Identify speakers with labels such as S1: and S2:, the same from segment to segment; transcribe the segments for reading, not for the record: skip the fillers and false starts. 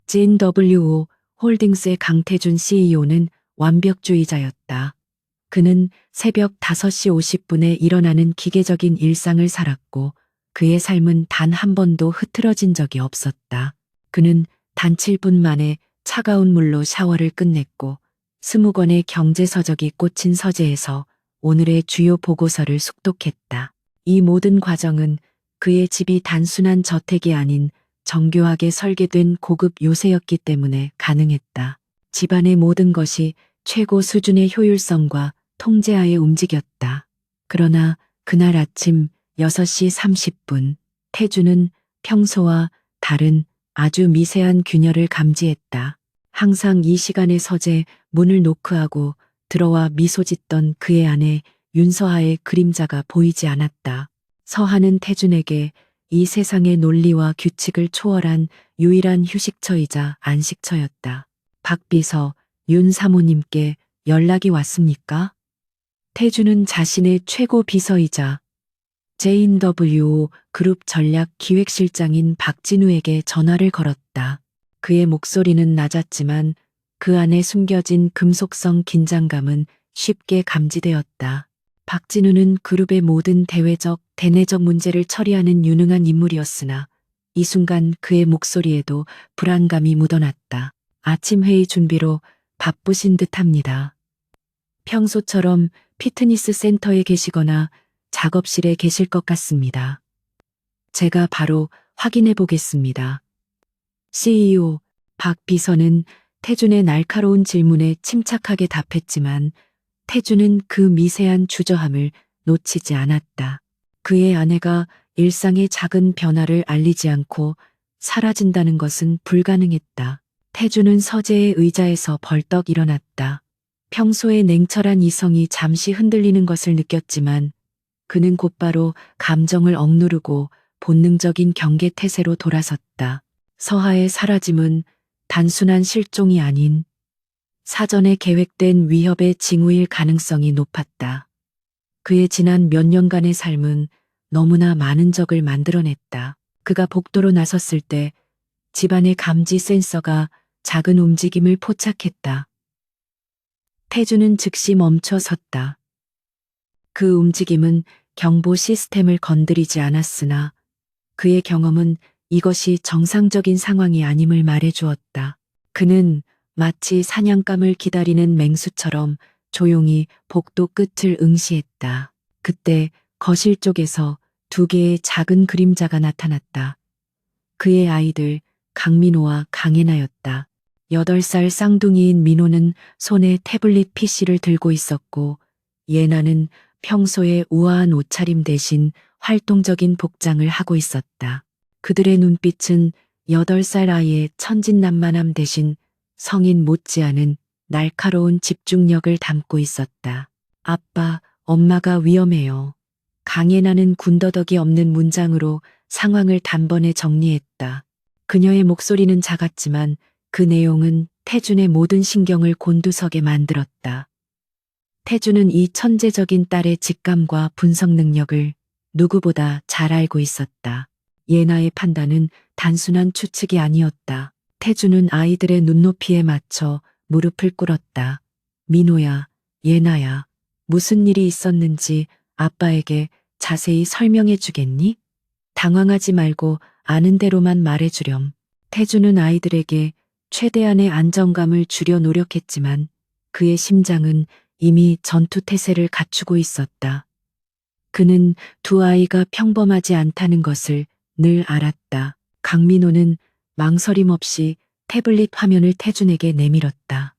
S1: JNW 홀딩스의 강태준 CEO는 완벽주의자였다. 그는 새벽 5시 50분에 일어나는 기계적인 일상을 살았고 그의 삶은 단 한 번도 흐트러진 적이 없었다. 그는 단 7분 만에 차가운 물로 샤워를 끝냈고 20권의 경제서적이 꽂힌 서재에서 오늘의 주요 보고서를 숙독했다. 이 모든 과정은 그의 집이 단순한 저택이 아닌 정교하게 설계된 고급 요새였기 때문에 가능했다. 집안의 모든 것이 최고 수준의 효율성과 통제하에 움직였다. 그러나 그날 아침 6시 30분, 태주는 평소와 다른 아주 미세한 균열을 감지했다. 항상 이 시간에 서재 문을 노크하고 들어와 미소 짓던 그의 아내 윤서하의 그림자가 보이지 않았다. 서하는 태준에게 이 세상의 논리와 규칙을 초월한 유일한 휴식처이자 안식처였다. 박 비서, 윤 사모님께 연락이 왔습니까? 태준은 자신의 최고 비서이자 JNW 그룹 전략 기획실장인 박진우에게 전화를 걸었다. 그의 목소리는 낮았지만 그 안에 숨겨진 금속성 긴장감은 쉽게 감지되었다. 박진우는 그룹의 모든 대외적, 대내적 문제를 처리하는 유능한 인물이었으나 이 순간 그의 목소리에도 불안감이 묻어났다. 아침 회의 준비로 바쁘신 듯합니다. 평소처럼 피트니스 센터에 계시거나 작업실에 계실 것 같습니다. 제가 바로 확인해 보겠습니다. CEO 박 비서는 태준의 날카로운 질문에 침착하게 답했지만 태준은 그 미세한 주저함을 놓치지 않았다. 그의 아내가 일상의 작은 변화를 알리지 않고 사라진다는 것은 불가능했다. 태준은 서재의 의자에서 벌떡 일어났다. 평소의 냉철한 이성이 잠시 흔들리는 것을 느꼈지만 그는 곧바로 감정을 억누르고 본능적인 경계 태세로 돌아섰다. 서하의 사라짐은 단순한 실종이 아닌 사전에 계획된 위협의 징후일 가능성이 높았다. 그의 지난 몇 년간의 삶은 너무나 많은 적을 만들어냈다. 그가 복도로 나섰을 때 집안의 감지 센서가 작은 움직임을 포착했다. 태주는 즉시 멈춰 섰다. 그 움직임은 경보 시스템을 건드리지 않았으나 그의 경험은 이것이 정상적인 상황이 아님을 말해주었다. 그는 마치 사냥감을 기다리는 맹수처럼 조용히 복도 끝을 응시했다. 그때 거실 쪽에서 2개의 작은 그림자가 나타났다. 그의 아이들 강민호와 강예나였다. 8살 쌍둥이인 민호는 손에 태블릿 PC를 들고 있었고 예나는 평소의 우아한 옷차림 대신 활동적인 복장을 하고 있었다. 그들의 눈빛은 8살 아이의 천진난만함 대신 성인 못지않은 날카로운 집중력을 담고 있었다. 아빠, 엄마가 위험해요. 강예나는 군더더기 없는 문장으로 상황을 단번에 정리했다. 그녀의 목소리는 작았지만 그 내용은 태준의 모든 신경을 곤두서게 만들었다. 태준은 이 천재적인 딸의 직감과 분석 능력을 누구보다 잘 알고 있었다. 예나의 판단은 단순한 추측이 아니었다. 태준은 아이들의 눈높이에 맞춰 무릎을 꿇었다. 민호야, 예나야, 무슨 일이 있었는지 아빠에게 자세히 설명해 주겠니? 당황하지 말고 아는 대로만 말해주렴. 태준은 아이들에게 최대한의 안정감을 주려 노력했지만 그의 심장은 이미 전투 태세를 갖추고 있었다. 그는 2아이가 평범하지 않다는 것을 늘 알았다. 강민호는 망설임 없이 태블릿 화면을 태준에게 내밀었다.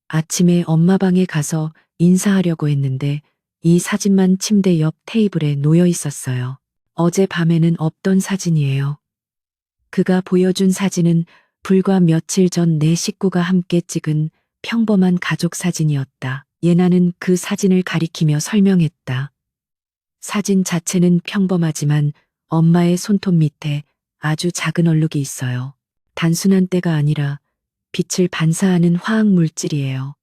S1: 아침에 엄마 방에 가서 인사하려고 했는데 이 사진만 침대 옆 테이블에 놓여 있었어요. 어제 밤에는 없던 사진이에요. 그가 보여준 사진은 불과 며칠 전 내 식구가 함께 찍은 평범한 가족 사진이었다. 예나는 그 사진을 가리키며 설명했다. 사진 자체는 평범하지만 엄마의 손톱 밑에 아주 작은 얼룩이 있어요. 단순한 때가 아니라 빛을 반사하는 화학 물질이에요.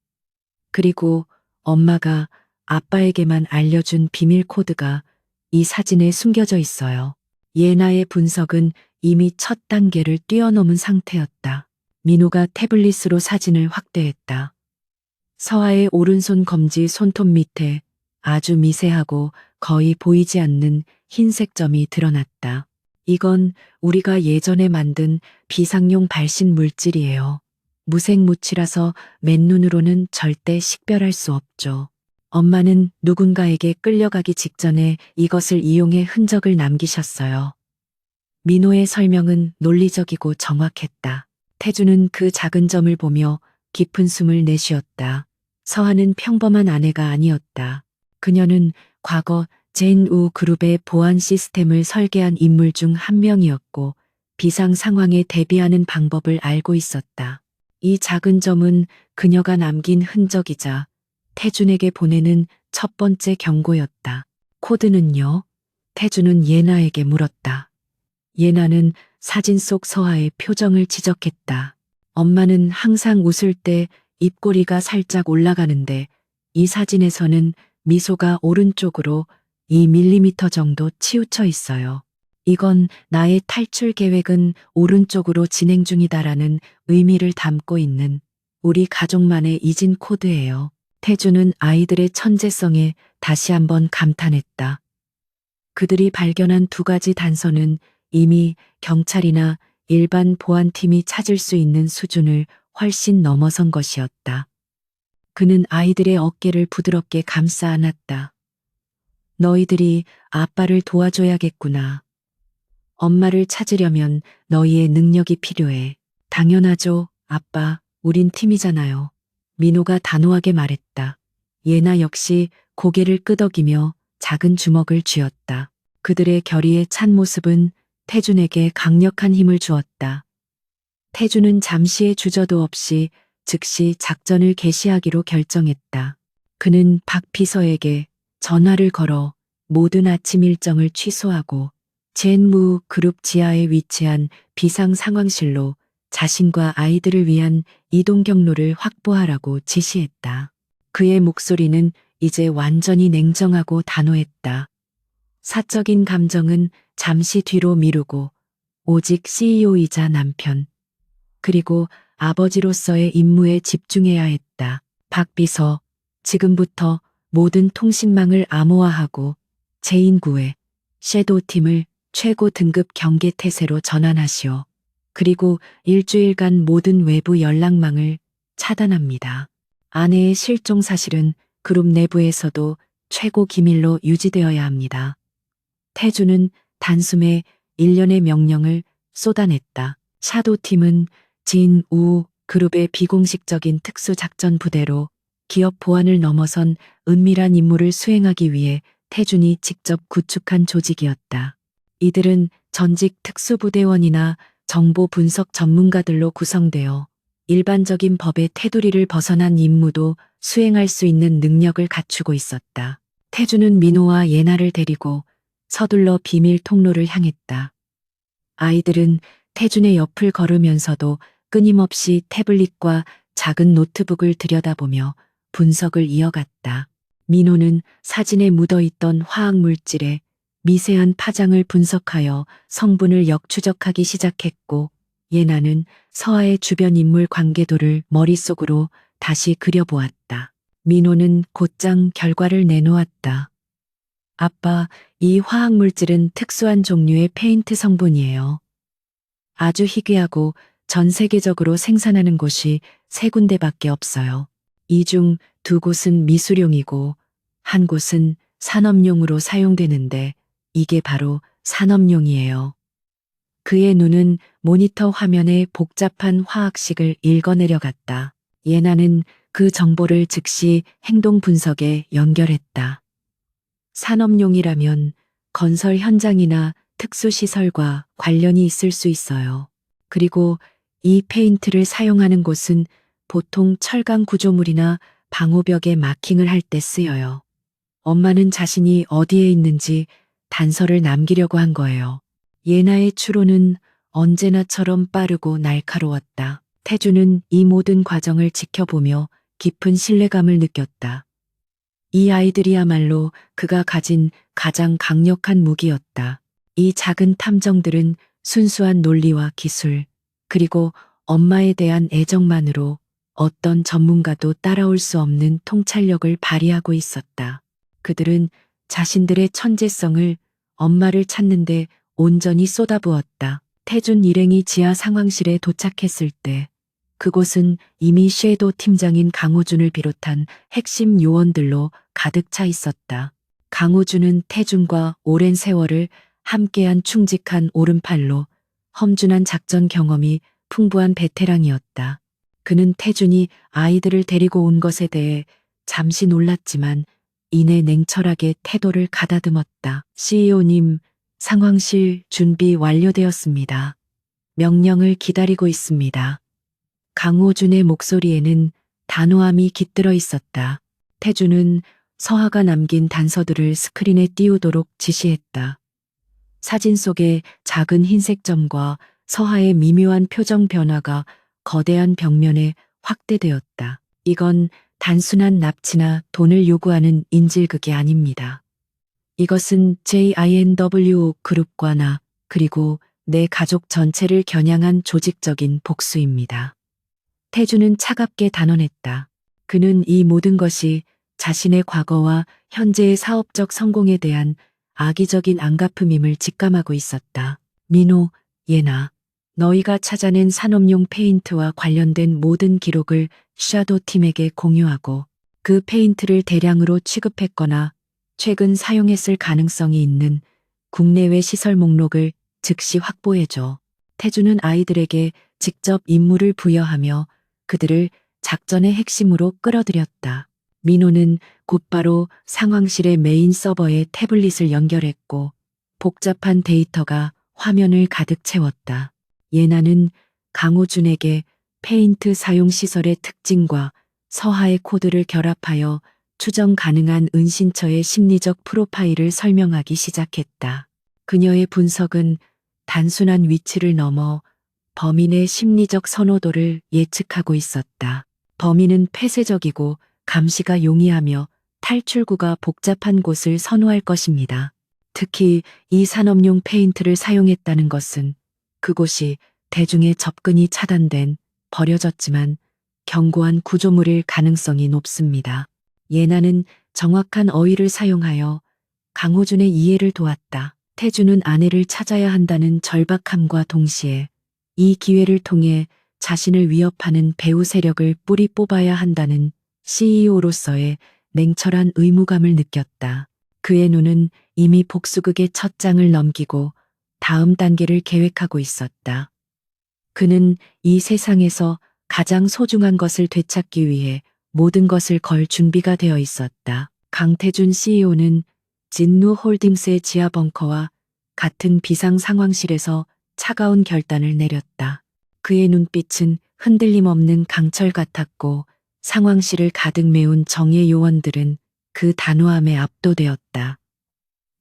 S1: 그리고 엄마가 아빠에게만 알려준 비밀 코드가 이 사진에 숨겨져 있어요. 예나의 분석은 이미 첫 단계를 뛰어넘은 상태였다. 민호가 태블릿으로 사진을 확대했다. 서아의 오른손 검지 손톱 밑에 아주 미세하고 거의 보이지 않는 흰색 점이 드러났다. 이건 우리가 예전에 만든 비상용 발신 물질이에요. 무색무취라서 맨눈으로는 절대 식별할 수 없죠. 엄마는 누군가에게 끌려가기 직전에 이것을 이용해 흔적을 남기셨어요. 민호의 설명은 논리적이고 정확했다. 태주는 그 작은 점을 보며 깊은 숨을 내쉬었다. 서아는 평범한 아내가 아니었다. 그녀는 과거 젠우 그룹의 보안 시스템을 설계한 인물 중 한 명이었고 비상 상황에 대비하는 방법을 알고 있었다. 이 작은 점은 그녀가 남긴 흔적이자 태준에게 보내는 첫 번째 경고였다. 코드는요? 태준은 예나에게 물었다. 예나는 사진 속 서아의 표정을 지적했다. 엄마는 항상 웃을 때 입꼬리가 살짝 올라가는데 이 사진에서는 미소가 오른쪽으로 2mm 정도 치우쳐 있어요. 이건 나의 탈출 계획은 오른쪽으로 진행 중이다라는 의미를 담고 있는 우리 가족만의 잊은 코드예요. 태주는 아이들의 천재성에 다시 한번 감탄했다. 그들이 발견한 두 가지 단서는 이미 경찰이나 일반 보안팀이 찾을 수 있는 수준을 훨씬 넘어선 것이었다. 그는 아이들의 어깨를 부드럽게 감싸 안았다. 너희들이 아빠를 도와줘야겠구나. 엄마를 찾으려면 너희의 능력이 필요해. 당연하죠, 아빠. 우린 팀이잖아요. 민호가 단호하게 말했다. 예나 역시 고개를 끄덕이며 작은 주먹을 쥐었다. 그들의 결의에 찬 모습은 태준에게 강력한 힘을 주었다. 태준은 잠시의 주저도 없이 즉시 작전을 개시하기로 결정했다. 그는 박 비서에게 전화를 걸어 모든 아침 일정을 취소하고 젠무 그룹 지하에 위치한 비상 상황실로 자신과 아이들을 위한 이동 경로를 확보하라고 지시했다. 그의 목소리는 이제 완전히 냉정하고 단호했다. 사적인 감정은 잠시 뒤로 미루고 오직 CEO이자 남편, 그리고 아버지로서의 임무에 집중해야 했다. 박 비서, 지금부터 모든 통신망을 암호화하고 제9의 섀도우팀을 최고 등급 경계 태세로 전환하시오. 그리고 일주일간 모든 외부 연락망을 차단합니다. 아내의 실종 사실은 그룹 내부에서도 최고 기밀로 유지되어야 합니다. 태주는 단숨에 일련의 명령을 쏟아냈다. 샤도팀은 진우 그룹의 비공식적인 특수작전 부대로 기업 보안을 넘어선 은밀한 임무를 수행하기 위해 태준이 직접 구축한 조직이었다. 이들은 전직 특수부대원이나 정보 분석 전문가들로 구성되어 일반적인 법의 테두리를 벗어난 임무도 수행할 수 있는 능력을 갖추고 있었다. 태준은 민호와 예나를 데리고 서둘러 비밀 통로를 향했다. 아이들은 태준의 옆을 걸으면서도 끊임없이 태블릿과 작은 노트북을 들여다보며 분석을 이어갔다. 민호는 사진에 묻어있던 화학물질의 미세한 파장을 분석하여 성분을 역추적하기 시작했고, 예나는 서아의 주변 인물 관계도를 머릿속으로 다시 그려보았다. 민호는 곧장 결과를 내놓았다. 아빠, 이 화학물질은 특수한 종류의 페인트 성분이에요. 아주 희귀하고 전 세계적으로 생산하는 곳이 3군데밖에 없어요. 이 중 2곳은 미술용이고 한 곳은 산업용으로 사용되는데 이게 바로 산업용이에요. 그의 눈은 모니터 화면에 복잡한 화학식을 읽어내려갔다. 예나는 그 정보를 즉시 행동 분석에 연결했다. 산업용이라면 건설 현장이나 특수시설과 관련이 있을 수 있어요. 그리고 이 페인트를 사용하는 곳은 보통 철강 구조물이나 방호벽에 마킹을 할 때 쓰여요. 엄마는 자신이 어디에 있는지 단서를 남기려고 한 거예요. 예나의 추론은 언제나처럼 빠르고 날카로웠다. 태주는 이 모든 과정을 지켜보며 깊은 신뢰감을 느꼈다. 이 아이들이야말로 그가 가진 가장 강력한 무기였다. 이 작은 탐정들은 순수한 논리와 기술, 그리고 엄마에 대한 애정만으로 어떤 전문가도 따라올 수 없는 통찰력을 발휘하고 있었다. 그들은 자신들의 천재성을 엄마를 찾는데 온전히 쏟아부었다. 태준 일행이 지하 상황실에 도착했을 때 그곳은 이미 섀도우 팀장인 강호준을 비롯한 핵심 요원들로 가득 차 있었다. 강호준은 태준과 오랜 세월을 함께한 충직한 오른팔로 험준한 작전 경험이 풍부한 베테랑이었다. 그는 태준이 아이들을 데리고 온 것에 대해 잠시 놀랐지만 이내 냉철하게 태도를 가다듬었다. CEO님, 상황실 준비 완료되었습니다. 명령을 기다리고 있습니다. 강호준의 목소리에는 단호함이 깃들어 있었다. 태준은 서하가 남긴 단서들을 스크린에 띄우도록 지시했다. 사진 속의 작은 흰색 점과 서하의 미묘한 표정 변화가 거대한 벽면에 확대되었다. 이건 단순한 납치나 돈을 요구하는 인질극이 아닙니다. 이것은 JINW 그룹과 나, 그리고 내 가족 전체를 겨냥한 조직적인 복수입니다. 태주는 차갑게 단언했다. 그는 이 모든 것이 자신의 과거와 현재의 사업적 성공에 대한 악의적인 안갚음임을 직감하고 있었다. 민호, 예나, 너희가 찾아낸 산업용 페인트와 관련된 모든 기록을 샤도 팀에게 공유하고 그 페인트를 대량으로 취급했거나 최근 사용했을 가능성이 있는 국내외 시설 목록을 즉시 확보해줘. 태주는 아이들에게 직접 임무를 부여하며 그들을 작전의 핵심으로 끌어들였다. 민호는 곧바로 상황실의 메인 서버에 태블릿을 연결했고 복잡한 데이터가 화면을 가득 채웠다. 예나는 강호준에게 페인트 사용 시설의 특징과 서하의 코드를 결합하여 추정 가능한 은신처의 심리적 프로파일을 설명하기 시작했다. 그녀의 분석은 단순한 위치를 넘어 범인의 심리적 선호도를 예측하고 있었다. 범인은 폐쇄적이고 감시가 용이하며 탈출구가 복잡한 곳을 선호할 것입니다. 특히 이 산업용 페인트를 사용했다는 것은 그곳이 대중의 접근이 차단된 버려졌지만 견고한 구조물일 가능성이 높습니다. 예나는 정확한 어휘를 사용하여 강호준의 이해를 도왔다. 태주는 아내를 찾아야 한다는 절박함과 동시에 이 기회를 통해 자신을 위협하는 배후 세력을 뿌리 뽑아야 한다는 CEO로서의 냉철한 의무감을 느꼈다. 그의 눈은 이미 복수극의 첫 장을 넘기고 다음 단계를 계획하고 있었다. 그는 이 세상에서 가장 소중한 것을 되찾기 위해 모든 것을 걸 준비가 되어 있었다. 강태준 CEO는 진루 홀딩스의 지하 벙커와 같은 비상 상황실에서 차가운 결단을 내렸다. 그의 눈빛은 흔들림 없는 강철 같았고 상황실을 가득 메운 정예 요원들은 그 단호함에 압도되었다.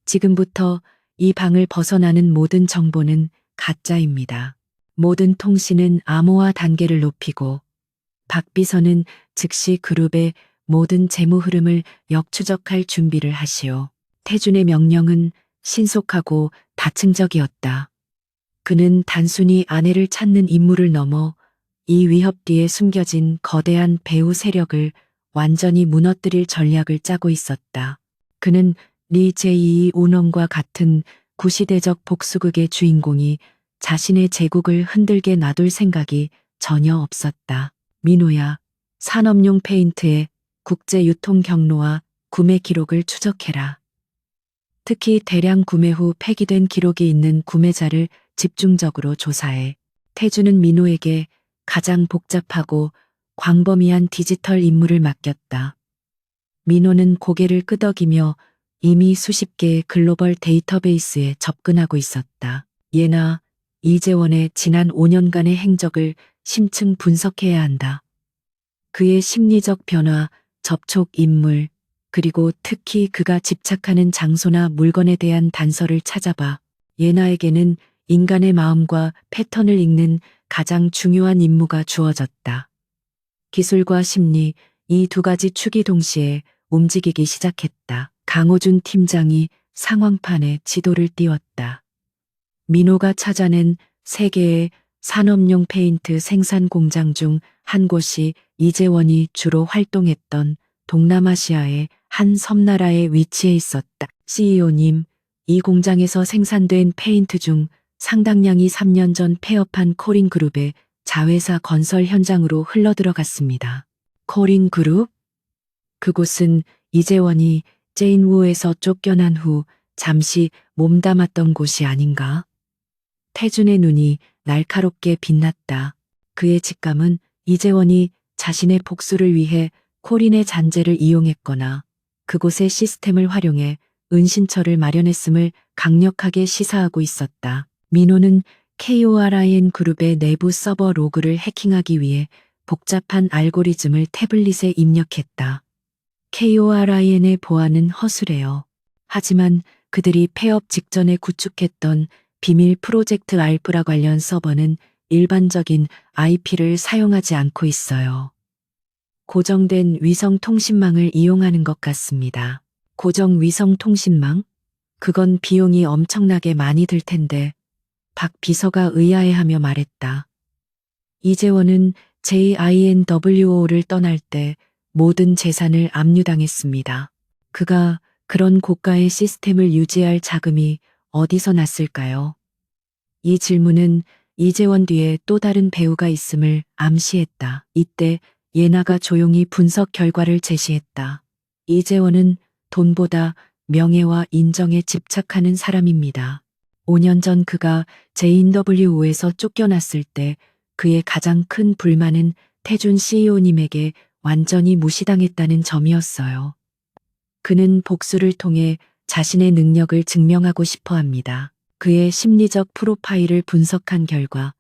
S1: 지금부터 이 방을 벗어나는 모든 정보는 가짜입니다. 모든 통신은 암호화 단계를 높이고 박 비서는 즉시 그룹의 모든 재무 흐름을 역추적할 준비를 하시오. 태준의 명령은 신속하고 다층적이었다. 그는 단순히 아내를 찾는 임무를 넘어 이 위협 뒤에 숨겨진 거대한 배후 세력을 완전히 무너뜨릴 전략을 짜고 있었다. 그는 리 제2 오넌과 같은 구시대적 복수극의 주인공이 자신의 제국을 흔들게 놔둘 생각이 전혀 없었다. 민호야, 산업용 페인트의 국제 유통 경로와 구매 기록을 추적해라. 특히 대량 구매 후 폐기된 기록이 있는 구매자를 집중적으로 조사해. 태주는 민호에게 가장 복잡하고 광범위한 디지털 임무를 맡겼다. 민호는 고개를 끄덕이며 이미 수십 개의 글로벌 데이터베이스에 접근하고 있었다. 예나 이재원의 지난 5년간의 행적을 심층 분석해야 한다. 그의 심리적 변화, 접촉 인물, 그리고 특히 그가 집착하는 장소나 물건에 대한 단서를 찾아봐. 예나에게는 인간의 마음과 패턴을 읽는 가장 중요한 임무가 주어졌다. 기술과 심리, 이 두 가지 축이 동시에 움직이기 시작했다. 강호준 팀장이 상황판에 지도를 띄웠다. 민호가 찾아낸 세 개의 산업용 페인트 생산 공장 중 한 곳이 이재원이 주로 활동했던 동남아시아의 한 섬나라에 위치해 있었다. CEO님, 이 공장에서 생산된 페인트 중 상당량이 3년 전 폐업한 코링그룹의 자회사 건설 현장으로 흘러들어갔습니다. 코링그룹? 그곳은 이재원이 제인우에서 쫓겨난 후 잠시 몸담았던 곳이 아닌가? 태준의 눈이 날카롭게 빛났다. 그의 직감은 이재원이 자신의 복수를 위해 코린의 잔재를 이용했거나 그곳의 시스템을 활용해 은신처를 마련했음을 강력하게 시사하고 있었다. 민호는 KORIN 그룹의 내부 서버 로그를 해킹하기 위해 복잡한 알고리즘을 태블릿에 입력했다. KORIN의 보안은 허술해요. 하지만 그들이 폐업 직전에 구축했던 비밀 프로젝트 알프라 관련 서버는 일반적인 IP를 사용하지 않고 있어요. 고정된 위성 통신망을 이용하는 것 같습니다. 고정 위성 통신망? 그건 비용이 엄청나게 많이 들 텐데 박 비서가 의아해하며 말했다. 이재원은 JINWO를 떠날 때 모든 재산을 압류당했습니다. 그가 그런 고가의 시스템을 유지할 자금이 어디서 났을까요? 이 질문은 이재원 뒤에 또 다른 배우가 있음을 암시했다. 이때 예나가 조용히 분석 결과를 제시했다. 이재원은 돈보다 명예와 인정에 집착하는 사람입니다. 5년 전 그가 JWO에서 쫓겨났을 때 그의 가장 큰 불만은 태준 CEO님에게 완전히 무시당했다는 점이었어요. 그는 복수를 통해 자신의 능력을 증명하고 싶어 합니다. 그의 심리적 프로파일을 분석한 결과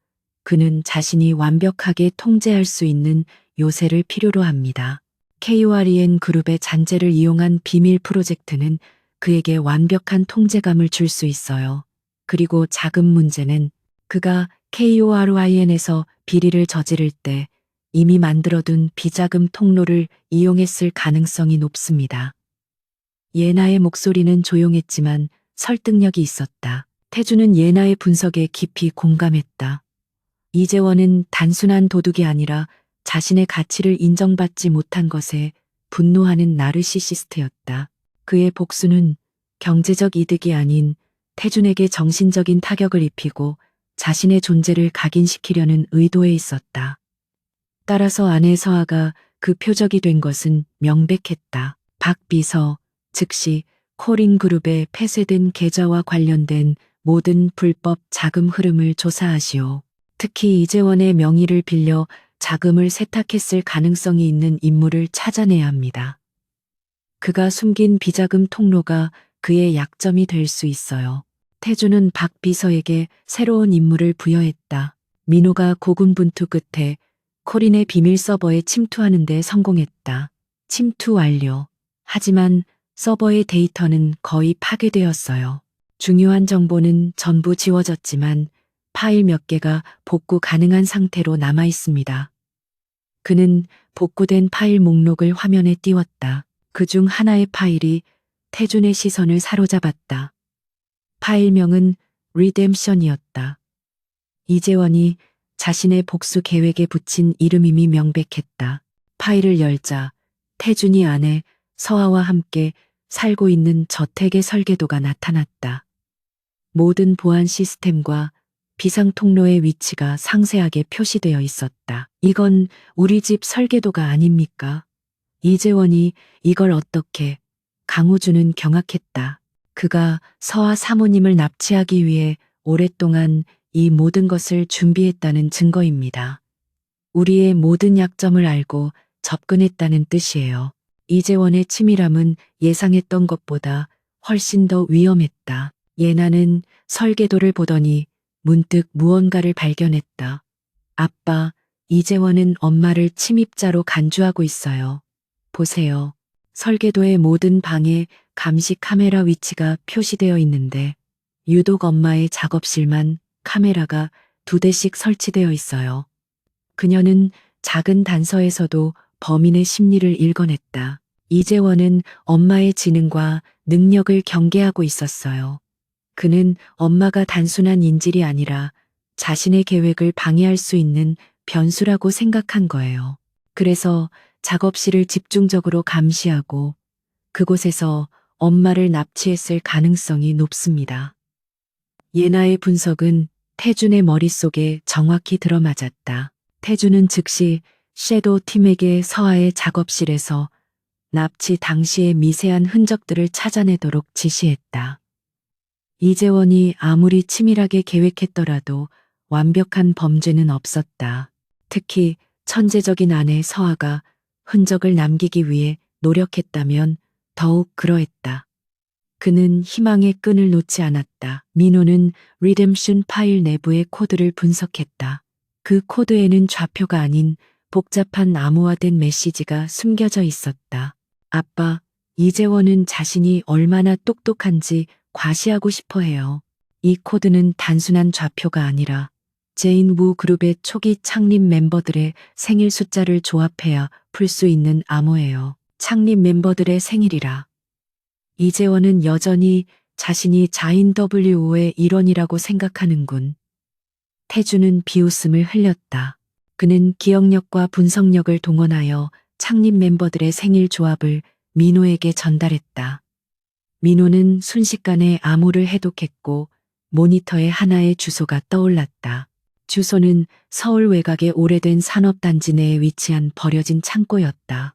S1: 그는 자신이 완벽하게 통제할 수 있는 요새를 필요로 합니다. KORIN 그룹의 잔재를 이용한 비밀 프로젝트는 그에게 완벽한 통제감을 줄 수 있어요. 그리고 자금 문제는 그가 KORIN에서 비리를 저지를 때 이미 만들어둔 비자금 통로를 이용했을 가능성이 높습니다. 예나의 목소리는 조용했지만 설득력이 있었다. 태주는 예나의 분석에 깊이 공감했다. 이재원은 단순한 도둑이 아니라 자신의 가치를 인정받지 못한 것에 분노하는 나르시시스트였다. 그의 복수는 경제적 이득이 아닌 태준에게 정신적인 타격을 입히고 자신의 존재를 각인시키려는 의도에 있었다. 따라서 아내 서아가 그 표적이 된 것은 명백했다. 박 비서, 즉시 코링그룹의 폐쇄된 계좌와 관련된 모든 불법 자금 흐름을 조사하시오. 특히 이재원의 명의를 빌려 자금을 세탁했을 가능성이 있는 인물을 찾아내야 합니다. 그가 숨긴 비자금 통로가 그의 약점이 될 수 있어요. 태주는 박 비서에게 새로운 임무를 부여했다. 민호가 고군분투 끝에 코린의 비밀 서버에 침투하는 데 성공했다. 침투 완료. 하지만 서버의 데이터는 거의 파괴되었어요. 중요한 정보는 전부 지워졌지만 파일 몇 개가 복구 가능한 상태로 남아 있습니다. 그는 복구된 파일 목록을 화면에 띄웠다. 그중 하나의 파일이 태준의 시선을 사로잡았다. 파일명은 리뎀션이었다. 이재원이 자신의 복수 계획에 붙인 이름임이 명백했다. 파일을 열자 태준이 아내 서아와 함께 살고 있는 저택의 설계도가 나타났다. 모든 보안 시스템과 비상 통로의 위치가 상세하게 표시되어 있었다. 이건 우리 집 설계도가 아닙니까? 이재원이 이걸 어떻게? 강우주는 경악했다. 그가 서아 사모님을 납치하기 위해 오랫동안 이 모든 것을 준비했다는 증거입니다. 우리의 모든 약점을 알고 접근했다는 뜻이에요. 이재원의 치밀함은 예상했던 것보다 훨씬 더 위험했다. 예나는 설계도를 보더니 문득 무언가를 발견했다. 아빠, 이재원은 엄마를 침입자로 간주하고 있어요. 보세요. 설계도의 모든 방에 감시 카메라 위치가 표시되어 있는데 유독 엄마의 작업실만 카메라가 2대씩 설치되어 있어요. 그녀는 작은 단서에서도 범인의 심리를 읽어냈다. 이재원은 엄마의 지능과 능력을 경계하고 있었어요. 그는 엄마가 단순한 인질이 아니라 자신의 계획을 방해할 수 있는 변수라고 생각한 거예요. 그래서 작업실을 집중적으로 감시하고 그곳에서 엄마를 납치했을 가능성이 높습니다. 예나의 분석은 태준의 머릿속에 정확히 들어맞았다. 태준은 즉시 섀도우 팀에게 서아의 작업실에서 납치 당시의 미세한 흔적들을 찾아내도록 지시했다. 이재원이 아무리 치밀하게 계획했더라도 완벽한 범죄는 없었다. 특히 천재적인 아내 서아가 흔적을 남기기 위해 노력했다면 더욱 그러했다. 그는 희망의 끈을 놓지 않았다. 민호는 리뎀션 파일 내부의 코드를 분석했다. 그 코드에는 좌표가 아닌 복잡한 암호화된 메시지가 숨겨져 있었다. 아빠, 이재원은 자신이 얼마나 똑똑한지 과시하고 싶어 해요. 이 코드는 단순한 좌표가 아니라 제인 우 그룹의 초기 창립 멤버들의 생일 숫자를 조합해야 풀 수 있는 암호예요. 창립 멤버들의 생일이라. 이재원은 여전히 자신이 자인 WO의 일원이라고 생각하는군. 태주는 비웃음을 흘렸다. 그는 기억력과 분석력을 동원하여 창립 멤버들의 생일 조합을 민호에게 전달했다. 민호는 순식간에 암호를 해독했고 모니터에 하나의 주소가 떠올랐다. 주소는 서울 외곽의 오래된 산업단지 내에 위치한 버려진 창고였다.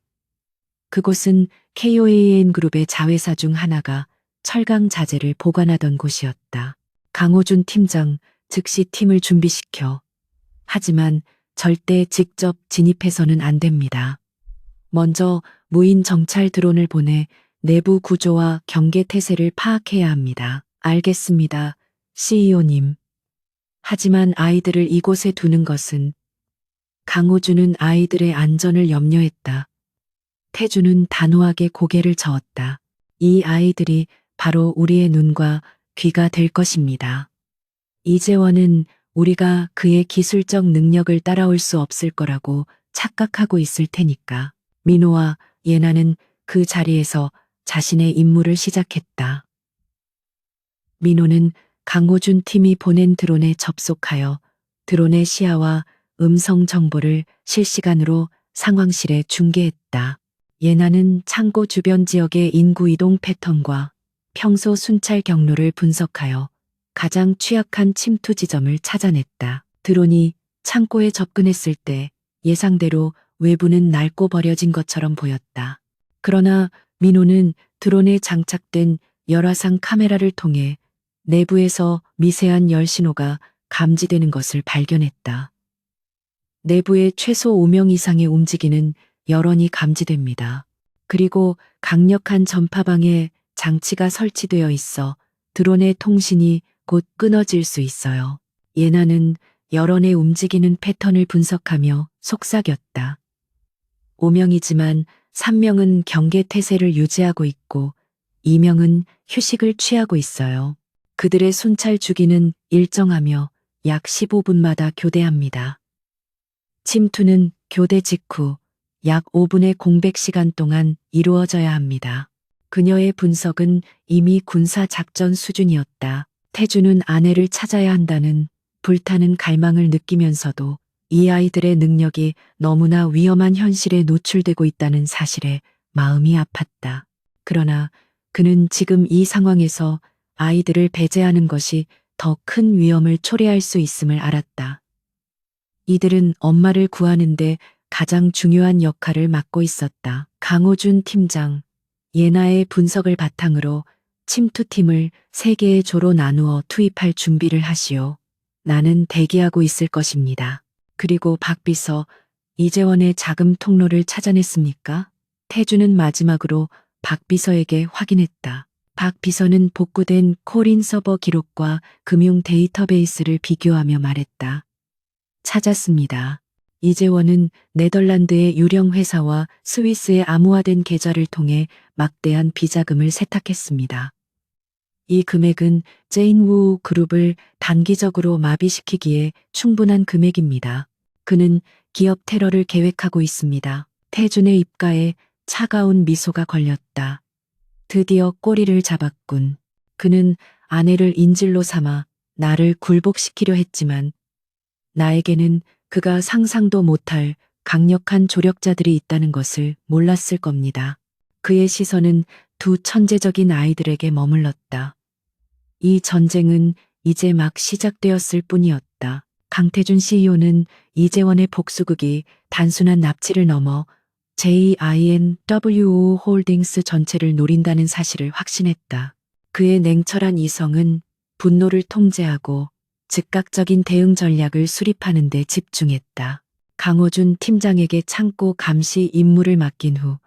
S1: 그곳은 KOAN 그룹의 자회사 중 하나가 철강 자재를 보관하던 곳이었다. 강호준 팀장 즉시 팀을 준비시켜. 하지만 절대 직접 진입해서는 안 됩니다. 먼저 무인 정찰 드론을 보내 내부 구조와 경계 태세를 파악해야 합니다. 알겠습니다, CEO님. 하지만 아이들을 이곳에 두는 것은 강호준은 아이들의 안전을 염려했다. 태주는 단호하게 고개를 저었다. 이 아이들이 바로 우리의 눈과 귀가 될 것입니다. 이재원은 우리가 그의 기술적 능력을 따라올 수 없을 거라고 착각하고 있을 테니까. 민호와 예나는 그 자리에서 자신의 임무를 시작했다. 민호는 강호준 팀이 보낸 드론에 접속하여 드론의 시야와 음성 정보를 실시간으로 상황실에 중계했다. 예나는 창고 주변 지역의 인구 이동 패턴과 평소 순찰 경로를 분석하여 가장 취약한 침투 지점을 찾아냈다. 드론이 창고에 접근했을 때 예상대로 외부는 낡고 버려진 것처럼 보였다. 그러나 민호는 드론에 장착된 열화상 카메라를 통해 내부에서 미세한 열 신호가 감지되는 것을 발견했다. 내부에 최소 5명 이상의 움직이는 열원이 감지됩니다. 그리고 강력한 전파방에 장치가 설치되어 있어 드론의 통신이 곧 끊어질 수 있어요. 예나는 열원의 움직이는 패턴을 분석하며 속삭였다. 5명이지만 3명은 경계 태세를 유지하고 있고 2명은 휴식을 취하고 있어요. 그들의 순찰 주기는 일정하며 약 15분마다 교대합니다. 침투는 교대 직후 약 5분의 공백 시간 동안 이루어져야 합니다. 그녀의 분석은 이미 군사 작전 수준이었다. 태주는 아내를 찾아야 한다는 불타는 갈망을 느끼면서도 이 아이들의 능력이 너무나 위험한 현실에 노출되고 있다는 사실에 마음이 아팠다. 그러나 그는 지금 이 상황에서 아이들을 배제하는 것이 더 큰 위험을 초래할 수 있음을 알았다. 이들은 엄마를 구하는데 가장 중요한 역할을 맡고 있었다. 강호준 팀장, 예나의 분석을 바탕으로 침투팀을 3개의 조로 나누어 투입할 준비를 하시오. 나는 대기하고 있을 것입니다. 그리고 박비서, 이재원의 자금 통로를 찾아냈습니까? 태주는 마지막으로 박비서에게 확인했다. 박비서는 복구된 콜인 서버 기록과 금융 데이터베이스를 비교하며 말했다. 찾았습니다. 이재원은 네덜란드의 유령 회사와 스위스의 암호화된 계좌를 통해 막대한 비자금을 세탁했습니다. 이 금액은 제인 우 그룹을 단기적으로 마비시키기에 충분한 금액입니다. 그는 기업 테러를 계획하고 있습니다. 태준의 입가에 차가운 미소가 걸렸다. 드디어 꼬리를 잡았군. 그는 아내를 인질로 삼아 나를 굴복시키려 했지만 나에게는 그가 상상도 못할 강력한 조력자들이 있다는 것을 몰랐을 겁니다. 그의 시선은 두 천재적인 아이들에게 머물렀다. 이 전쟁은 이제 막 시작되었을 뿐이었다. 강태준 CEO는 이재원의 복수극이 단순한 납치를 넘어 JINWO 홀딩스 전체를 노린다는 사실을 확신했다. 그의 냉철한 이성은 분노를 통제하고 즉각적인 대응 전략을 수립하는 데 집중했다. 강호준 팀장에게 창고 감시 임무를 맡긴 후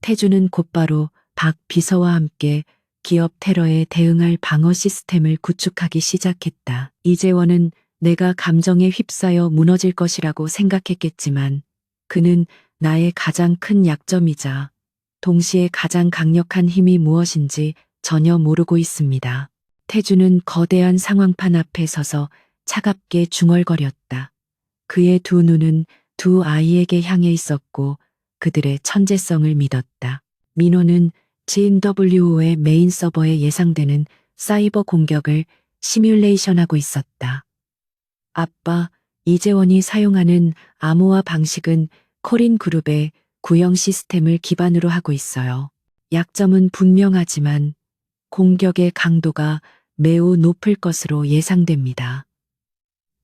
S1: 태준은 곧바로 박 비서와 함께 기업 테러에 대응할 방어 시스템을 구축하기 시작했다. 이재원은 내가 감정에 휩싸여 무너질 것이라고 생각했겠지만 그는 나의 가장 큰 약점이자 동시에 가장 강력한 힘이 무엇인지 전혀 모르고 있습니다. 태주는 거대한 상황판 앞에 서서 차갑게 중얼거렸다. 그의 두 눈은 두 아이에게 향해 있었고 그들의 천재성을 믿었다. 민호는 GMWO의 메인 서버에 예상되는 사이버 공격을 시뮬레이션하고 있었다. 아빠, 이재원이 사용하는 암호화 방식은 코린 그룹의 구형 시스템을 기반으로 하고 있어요. 약점은 분명하지만 공격의 강도가 매우 높을 것으로 예상됩니다.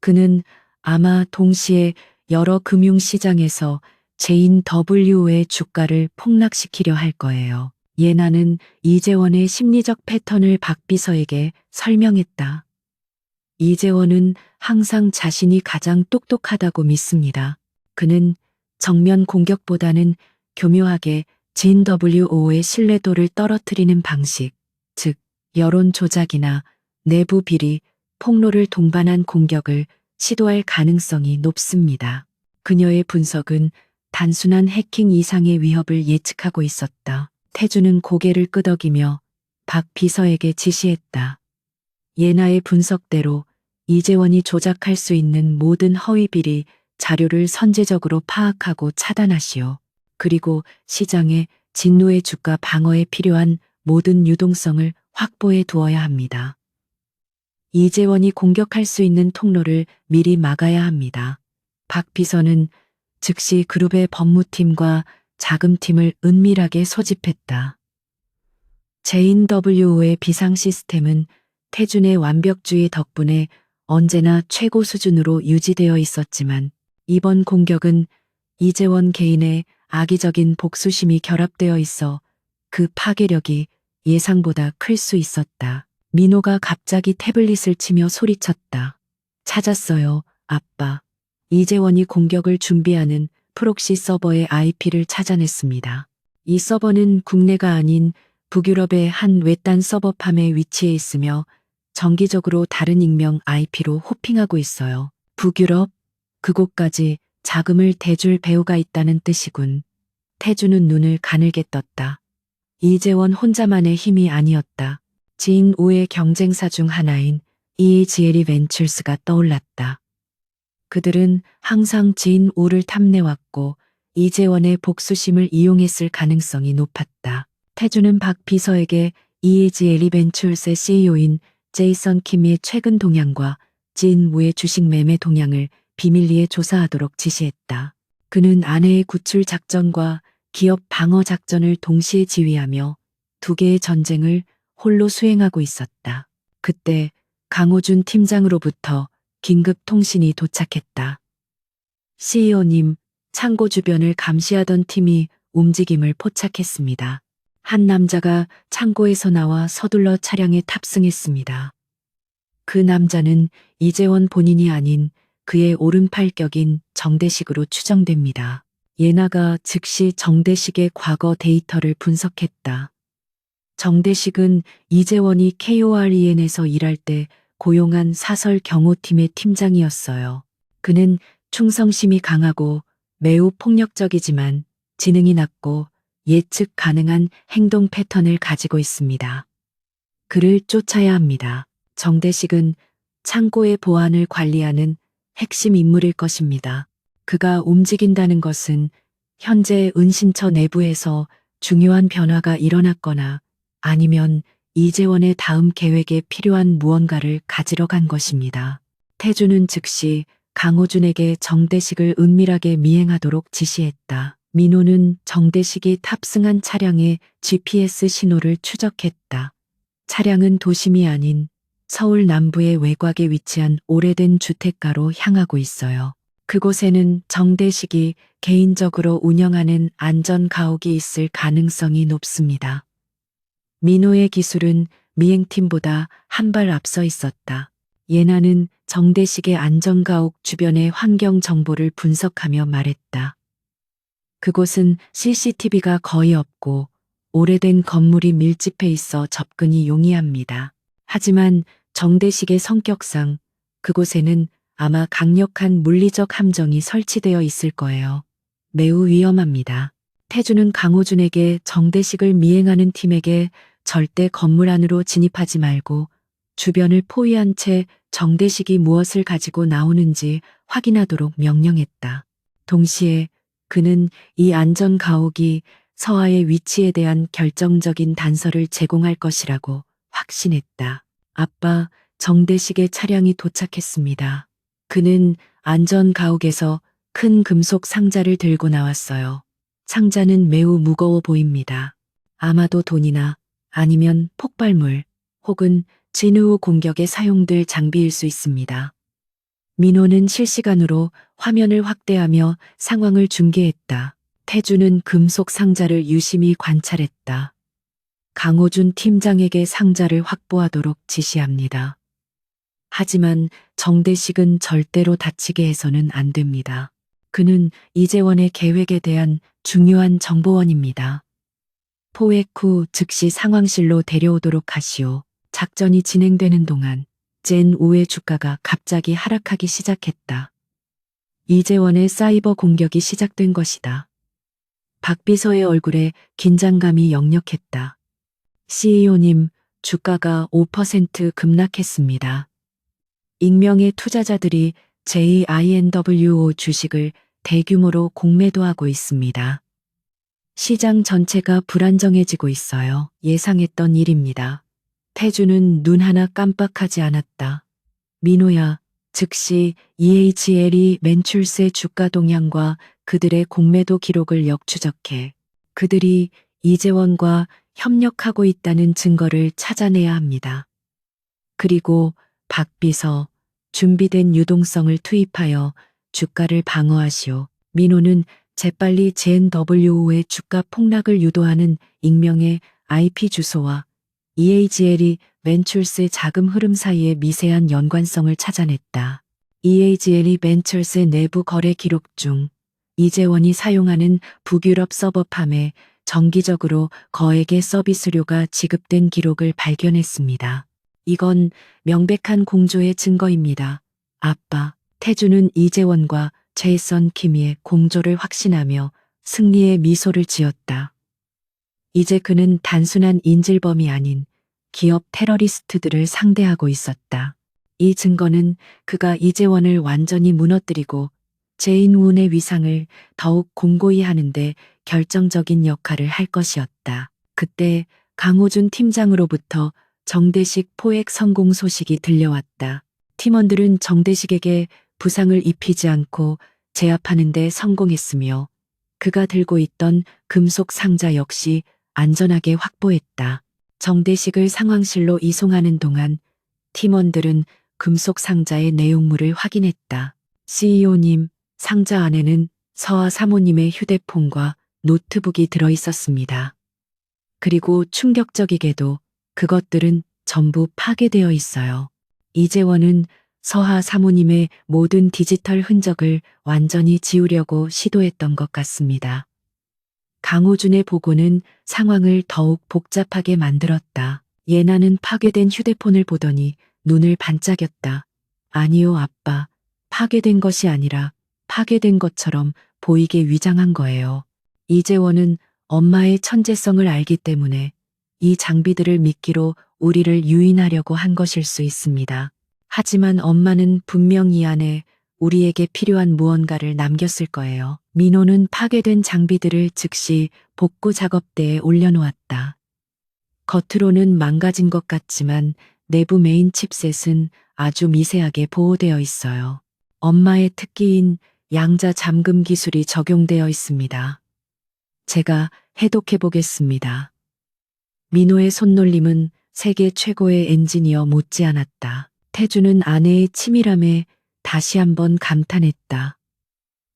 S1: 그는 아마 동시에 여러 금융시장에서 제인 W의 주가를 폭락시키려 할 거예요. 예나는 이재원의 심리적 패턴을 박 비서에게 설명했다. 이재원은 항상 자신이 가장 똑똑하다고 믿습니다. 그는 정면 공격보다는 교묘하게 JWO의 신뢰도를 떨어뜨리는 방식, 즉 여론 조작이나 내부 비리, 폭로를 동반한 공격을 시도할 가능성이 높습니다. 그녀의 분석은 단순한 해킹 이상의 위협을 예측하고 있었다. 태주는 고개를 끄덕이며 박 비서에게 지시했다. 예나의 분석대로 이재원이 조작할 수 있는 모든 허위 비리 자료를 선제적으로 파악하고 차단하시오. 그리고 시장에 진노의 주가 방어에 필요한 모든 유동성을 확보해 두어야 합니다. 이재원이 공격할 수 있는 통로를 미리 막아야 합니다. 박 비서는 즉시 그룹의 법무팀과 자금팀을 은밀하게 소집했다. JWO의 비상 시스템은 태준의 완벽주의 덕분에 언제나 최고 수준으로 유지되어 있었지만 이번 공격은 이재원 개인의 악의적인 복수심이 결합되어 있어 그 파괴력이 예상보다 클 수 있었다. 민호가 갑자기 태블릿을 치며 소리쳤다. 찾았어요, 아빠. 이재원이 공격을 준비하는 프록시 서버의 IP를 찾아냈습니다. 이 서버는 국내가 아닌 북유럽의 한 외딴 서버팜에 위치해 있으며 정기적으로 다른 익명 IP로 호핑하고 있어요. 북유럽? 그곳까지 자금을 대줄 배우가 있다는 뜻이군. 태주는 눈을 가늘게 떴다. 이재원 혼자만의 힘이 아니었다. 지인 5의 경쟁사 중 하나인 EAGLE 벤처스가 떠올랐다. 그들은 항상 지인 5를 탐내왔고 이재원의 복수심을 이용했을 가능성이 높았다. 태주는 박 비서에게 EAGLE 벤처스의 CEO인 제이선 킴의 최근 동향과 지인 5의 주식 매매 동향을 비밀리에 조사하도록 지시했다. 그는 아내의 구출 작전과 기업 방어 작전을 동시에 지휘하며 두 개의 전쟁을 홀로 수행하고 있었다. 그때 강호준 팀장으로부터 긴급 통신이 도착했다. CEO님, 창고 주변을 감시하던 팀이 움직임을 포착했습니다. 한 남자가 창고에서 나와 서둘러 차량에 탑승했습니다. 그 남자는 이재원 본인이 아닌 그의 오른팔격인 정대식으로 추정됩니다. 예나가 즉시 정대식의 과거 데이터를 분석했다. 정대식은 이재원이 KOREN에서 일할 때 고용한 사설 경호팀의 팀장이었어요. 그는 충성심이 강하고 매우 폭력적이지만 지능이 낮고 예측 가능한 행동 패턴을 가지고 있습니다. 그를 쫓아야 합니다. 정대식은 창고의 보안을 관리하는 핵심 인물일 것입니다. 그가 움직인다는 것은 현재 은신처 내부에서 중요한 변화가 일어났거나 아니면 이재원의 다음 계획에 필요한 무언가를 가지러 간 것입니다. 태주는 즉시 강호준에게 정대식을 은밀하게 미행하도록 지시했다. 민호는 정대식이 탑승한 차량의 GPS 신호를 추적했다. 차량은 도심이 아닌 서울 남부의 외곽에 위치한 오래된 주택가로 향하고 있어요. 그곳에는 정대식이 개인적으로 운영하는 안전 가옥이 있을 가능성이 높습니다. 민호의 기술은 미행팀보다 한 발 앞서 있었다. 예나는 정대식의 안전가옥 주변의 환경 정보를 분석하며 말했다. 그곳은 CCTV가 거의 없고 오래된 건물이 밀집해 있어 접근이 용이합니다. 하지만 정대식의 성격상 그곳에는 아마 강력한 물리적 함정이 설치되어 있을 거예요. 매우 위험합니다. 태주는 강호준에게 정대식을 미행하는 팀에게 절대 건물 안으로 진입하지 말고 주변을 포위한 채 정대식이 무엇을 가지고 나오는지 확인하도록 명령했다. 동시에 그는 이 안전 가옥이 서하의 위치에 대한 결정적인 단서를 제공할 것이라고 확신했다. 아빠, 정대식의 차량이 도착했습니다. 그는 안전 가옥에서 큰 금속 상자를 들고 나왔어요. 상자는 매우 무거워 보입니다. 아마도 돈이나 아니면 폭발물 혹은 진우 공격에 사용될 장비일 수 있습니다. 민호는 실시간으로 화면을 확대하며 상황을 중계했다. 태주는 금속 상자를 유심히 관찰했다. 강호준 팀장에게 상자를 확보하도록 지시합니다. 하지만 정대식은 절대로 다치게 해서는 안 됩니다. 그는 이재원의 계획에 대한 중요한 정보원입니다. 포획 후 즉시 상황실로 데려오도록 하시오. 작전이 진행되는 동안 젠 우의 주가가 갑자기 하락하기 시작했다. 이재원의 사이버 공격이 시작된 것이다. 박 비서의 얼굴에 긴장감이 역력했다. CEO님, 주가가 5% 급락했습니다. 익명의 투자자들이 JINWO 주식을 대규모로 공매도하고 있습니다. 시장 전체가 불안정해지고 있어요. 예상했던 일입니다. 태주는 눈 하나 깜빡하지 않았다. 민호야, 즉시 EHL이 맨출스의 주가 동향과 그들의 공매도 기록을 역추적해. 그들이 이재원과 협력하고 있다는 증거를 찾아내야 합니다. 그리고 박 비서, 준비된 유동성을 투입하여 주가를 방어하시오. 민호는 재빨리 JNWO의 주가 폭락을 유도하는 익명의 IP 주소와 EHL이 벤처스의 자금 흐름 사이의 미세한 연관성을 찾아냈다. EHL이 벤처스의 내부 거래 기록 중 이재원이 사용하는 북유럽 서버팜에 정기적으로 거액의 서비스료가 지급된 기록을 발견했습니다. 이건 명백한 공조의 증거입니다. 아빠, 태주는 이재원과 제이선 키미의 공조를 확신하며 승리의 미소를 지었다. 이제 그는 단순한 인질범이 아닌 기업 테러리스트들을 상대하고 있었다. 이 증거는 그가 이재원을 완전히 무너뜨리고 제인운의 위상을 더욱 공고히 하는데 결정적인 역할을 할 것이었다. 그때 강호준 팀장으로부터 정대식 포획 성공 소식이 들려왔다. 팀원들은 정대식에게 부상을 입히지 않고 제압하는 데 성공했으며 그가 들고 있던 금속 상자 역시 안전하게 확보했다. 정대식을 상황실로 이송하는 동안 팀원들은 금속 상자의 내용물을 확인했다. CEO님, 상자 안에는 서하 사모님의 휴대폰과 노트북이 들어 있었습니다. 그리고 충격적이게도 그것들은 전부 파괴되어 있어요. 이재원은 서하 사모님의 모든 디지털 흔적을 완전히 지우려고 시도했던 것 같습니다. 강호준의 보고는 상황을 더욱 복잡하게 만들었다. 예나는 파괴된 휴대폰을 보더니 눈을 반짝였다. 아니요, 아빠. 파괴된 것이 아니라 파괴된 것처럼 보이게 위장한 거예요. 이재원은 엄마의 천재성을 알기 때문에 이 장비들을 미끼로 우리를 유인하려고 한 것일 수 있습니다. 하지만 엄마는 분명 이 안에 우리에게 필요한 무언가를 남겼을 거예요. 민호는 파괴된 장비들을 즉시 복구 작업대에 올려놓았다. 겉으로는 망가진 것 같지만 내부 메인 칩셋은 아주 미세하게 보호되어 있어요. 엄마의 특기인 양자 잠금 기술이 적용되어 있습니다. 제가 해독해 보겠습니다. 민호의 손놀림은 세계 최고의 엔지니어 못지않았다. 태주는 아내의 치밀함에 다시 한번 감탄했다.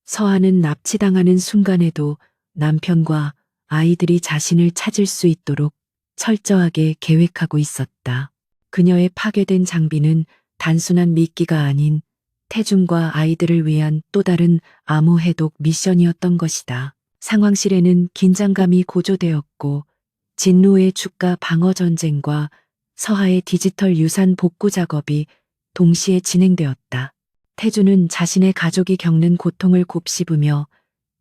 S1: 서한은 납치당하는 순간에도 남편과 아이들이 자신을 찾을 수 있도록 철저하게 계획하고 있었다. 그녀의 파괴된 장비는 단순한 미끼가 아닌 태준과 아이들을 위한 또 다른 암호 해독 미션이었던 것이다. 상황실에는 긴장감이 고조되었고 진로의 주가 방어 전쟁과 서하의 디지털 유산 복구 작업이 동시에 진행되었다. 태주는 자신의 가족이 겪는 고통을 곱씹으며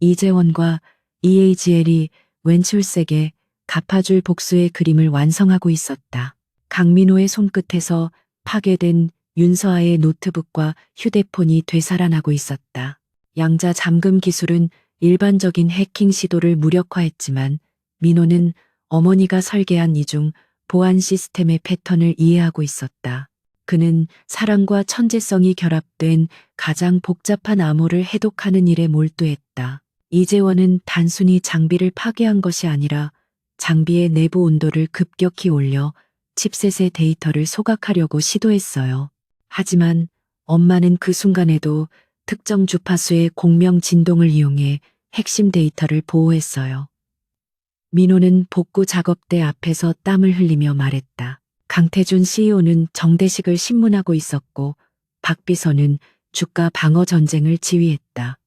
S1: 이재원과 EAGL이 왼출색에 갚아줄 복수의 그림을 완성하고 있었다. 강민호의 손끝에서 파괴된 윤서아의 노트북과 휴대폰이 되살아나고 있었다. 양자 잠금 기술은 일반적인 해킹 시도를 무력화했지만 민호는 어머니가 설계한 이중 보안 시스템의 패턴을 이해하고 있었다. 그는 사랑과 천재성이 결합된 가장 복잡한 암호를 해독하는 일에 몰두했다. 이재원은 단순히 장비를 파괴한 것이 아니라 장비의 내부 온도를 급격히 올려 칩셋의 데이터를 소각하려고 시도했어요. 하지만 엄마는 그 순간에도 특정 주파수의 공명 진동을 이용해 핵심 데이터를 보호했어요. 민호는 복구 작업대 앞에서 땀을 흘리며 말했다. 강태준 CEO는 정대식을 신문하고 있었고 박 비서는 주가 방어 전쟁을 지휘했다.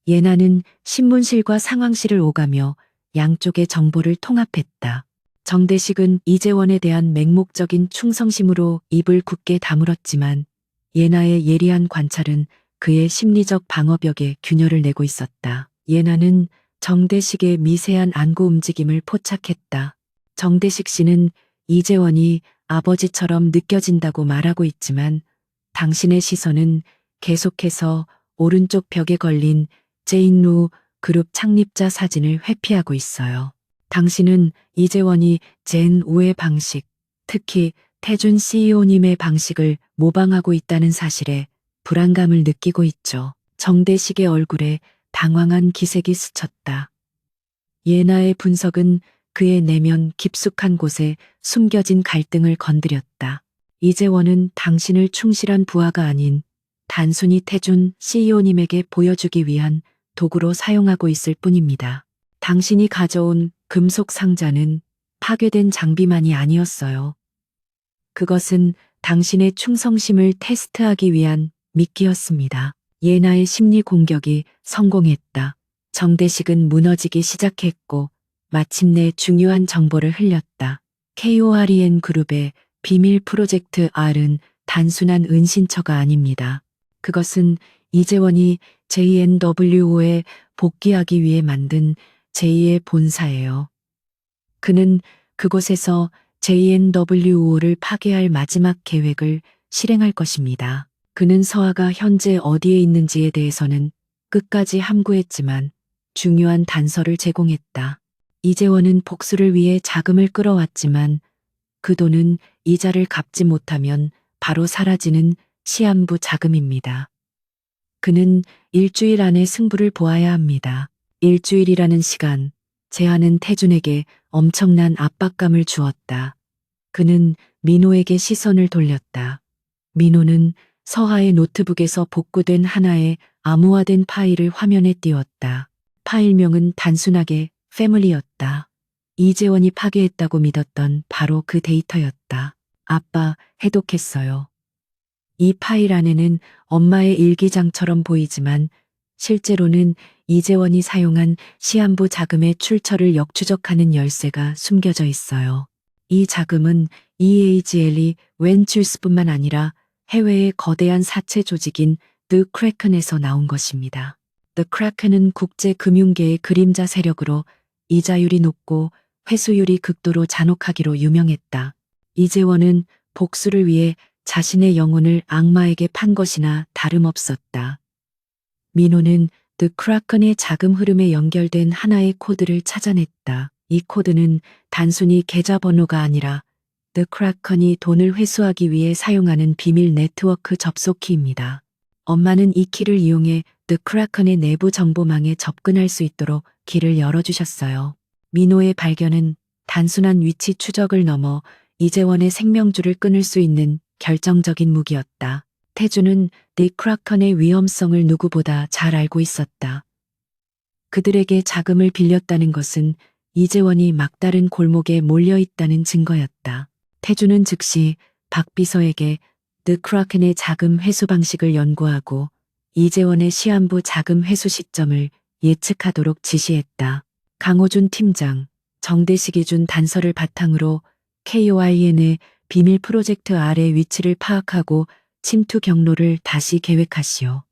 S1: 예나는 신문실과 상황실을 오가며 양쪽의 정보를 통합했다. 정대식은 이재원에 대한 맹목적인 충성심으로 입을 굳게 다물었지만 예나의 예리한 관찰은 그의 심리적 방어벽에 균열을 내고 있었다. 예나는 정대식의 미세한 안구 움직임을 포착했다. 정대식 씨는 이재원이 아버지처럼 느껴진다고 말하고 있지만 당신의 시선은 계속해서 오른쪽 벽에 걸린 제인루 그룹 창립자 사진을 회피하고 있어요. 당신은 이재원이 젠 우의 방식, 특히 태준 CEO님의 방식을 모방하고 있다는 사실에 불안감을 느끼고 있죠. 정대식의 얼굴에 당황한 기색이 스쳤다. 예나의 분석은 그의 내면 깊숙한 곳에 숨겨진 갈등을 건드렸다. 이재원은 당신을 충실한 부하가 아닌 단순히 태준 CEO님에게 보여주기 위한 도구로 사용하고 있을 뿐입니다. 당신이 가져온 금속 상자는 파괴된 장비만이 아니었어요. 그것은 당신의 충성심을 테스트하기 위한 미끼였습니다. 예나의 심리 공격이 성공했다. 정대식은 무너지기 시작했고 마침내 중요한 정보를 흘렸다. KOREN 그룹의 비밀 프로젝트 R은 단순한 은신처가 아닙니다. 그것은 이재원이 JNWO에 복귀하기 위해 만든 제2의 본사예요. 그는 그곳에서 JNWO를 파괴할 마지막 계획을 실행할 것입니다. 그는 서아가 현재 어디에 있는지에 대해서는 끝까지 함구했지만 중요한 단서를 제공했다. 이재원은 복수를 위해 자금을 끌어왔지만 그 돈은 이자를 갚지 못하면 바로 사라지는 시한부 자금입니다. 그는 일주일 안에 승부를 보아야 합니다. 일주일이라는 시간, 제한은 태준에게 엄청난 압박감을 주었다. 그는 민호에게 시선을 돌렸다. 민호는 서하의 노트북에서 복구된 하나의 암호화된 파일을 화면에 띄웠다. 파일명은 단순하게 패밀리였다. 이재원이 파괴했다고 믿었던 바로 그 데이터였다. 아빠, 해독했어요. 이 파일 안에는 엄마의 일기장처럼 보이지만 실제로는 이재원이 사용한 시한부 자금의 출처를 역추적하는 열쇠가 숨겨져 있어요. 이 자금은 EAGL이 왼출스뿐만 아니라 해외의 거대한 사채 조직인 The Kraken에서 나온 것입니다. The Kraken은 국제 금융계의 그림자 세력으로 이자율이 높고 회수율이 극도로 잔혹하기로 유명했다. 이재원은 복수를 위해 자신의 영혼을 악마에게 판 것이나 다름없었다. 민호는 The Kraken의 자금 흐름에 연결된 하나의 코드를 찾아냈다. 이 코드는 단순히 계좌번호가 아니라 The Kraken이 돈을 회수하기 위해 사용하는 비밀 네트워크 접속키입니다. 엄마는 이 키를 이용해 The Kraken의 내부 정보망에 접근할 수 있도록 길을 열어주셨어요. 민호의 발견은 단순한 위치 추적을 넘어 이재원의 생명줄을 끊을 수 있는 결정적인 무기였다. 태주는 The Kraken의 위험성을 누구보다 잘 알고 있었다. 그들에게 자금을 빌렸다는 것은 이재원이 막다른 골목에 몰려있다는 증거였다. 태주는 즉시 박 비서에게 The Kraken의 자금 회수 방식을 연구하고 이재원의 시한부 자금 회수 시점을 예측하도록 지시했다. 강호준 팀장, 정대식이 준 단서를 바탕으로 KOIN의 비밀 프로젝트 R의 위치를 파악하고 침투 경로를 다시 계획하시오.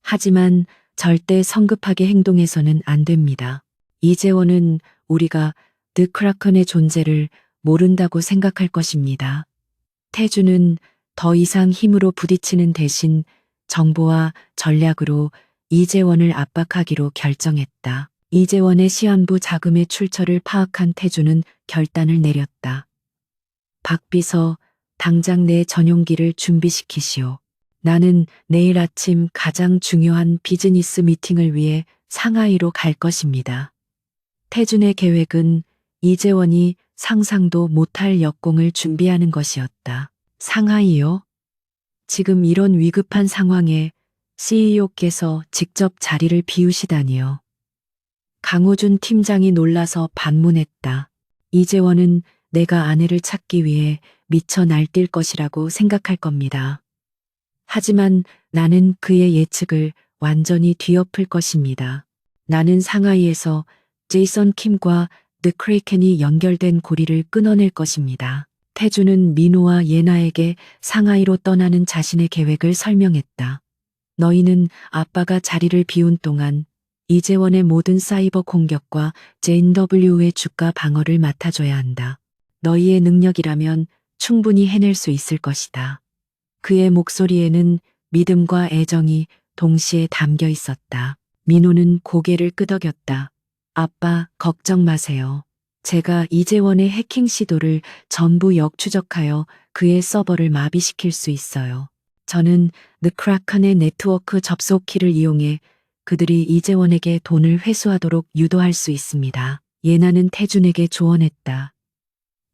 S1: 하지만 절대 성급하게 행동해서는 안 됩니다. 이재원은 우리가 The Kraken의 존재를 모른다고 생각할 것입니다. 태주는 더 이상 힘으로 부딪히는 대신 정보와 전략으로 이재원을 압박하기로 결정했다. 이재원의 시한부 자금의 출처를 파악한 태주는 결단을 내렸다. 박 비서, 당장 내 전용기를 준비시키시오. 나는 내일 아침 가장 중요한 비즈니스 미팅을 위해 상하이로 갈 것입니다. 태준의 계획은 이재원이 상상도 못할 역공을 준비하는 것이었다. 상하이요? 지금 이런 위급한 상황에 CEO께서 직접 자리를 비우시다니요. 강호준 팀장이 놀라서 반문했다. 이재원은 내가 아내를 찾기 위해 미쳐 날뛸 것이라고 생각할 겁니다. 하지만 나는 그의 예측을 완전히 뒤엎을 것입니다. 나는 상하이에서 제이선 킴과 The Kraken이 연결된 고리를 끊어낼 것입니다. 태주는 민호와 예나에게 상하이로 떠나는 자신의 계획을 설명했다. 너희는 아빠가 자리를 비운 동안 이재원의 모든 사이버 공격과 JW의 주가 방어를 맡아줘야 한다. 너희의 능력이라면 충분히 해낼 수 있을 것이다. 그의 목소리에는 믿음과 애정이 동시에 담겨 있었다. 민호는 고개를 끄덕였다. 아빠, 걱정 마세요. 제가 이재원의 해킹 시도를 전부 역추적하여 그의 서버를 마비시킬 수 있어요. 저는 The Kraken의 네트워크 접속키를 이용해 그들이 이재원에게 돈을 회수하도록 유도할 수 있습니다. 예나는 태준에게 조언했다.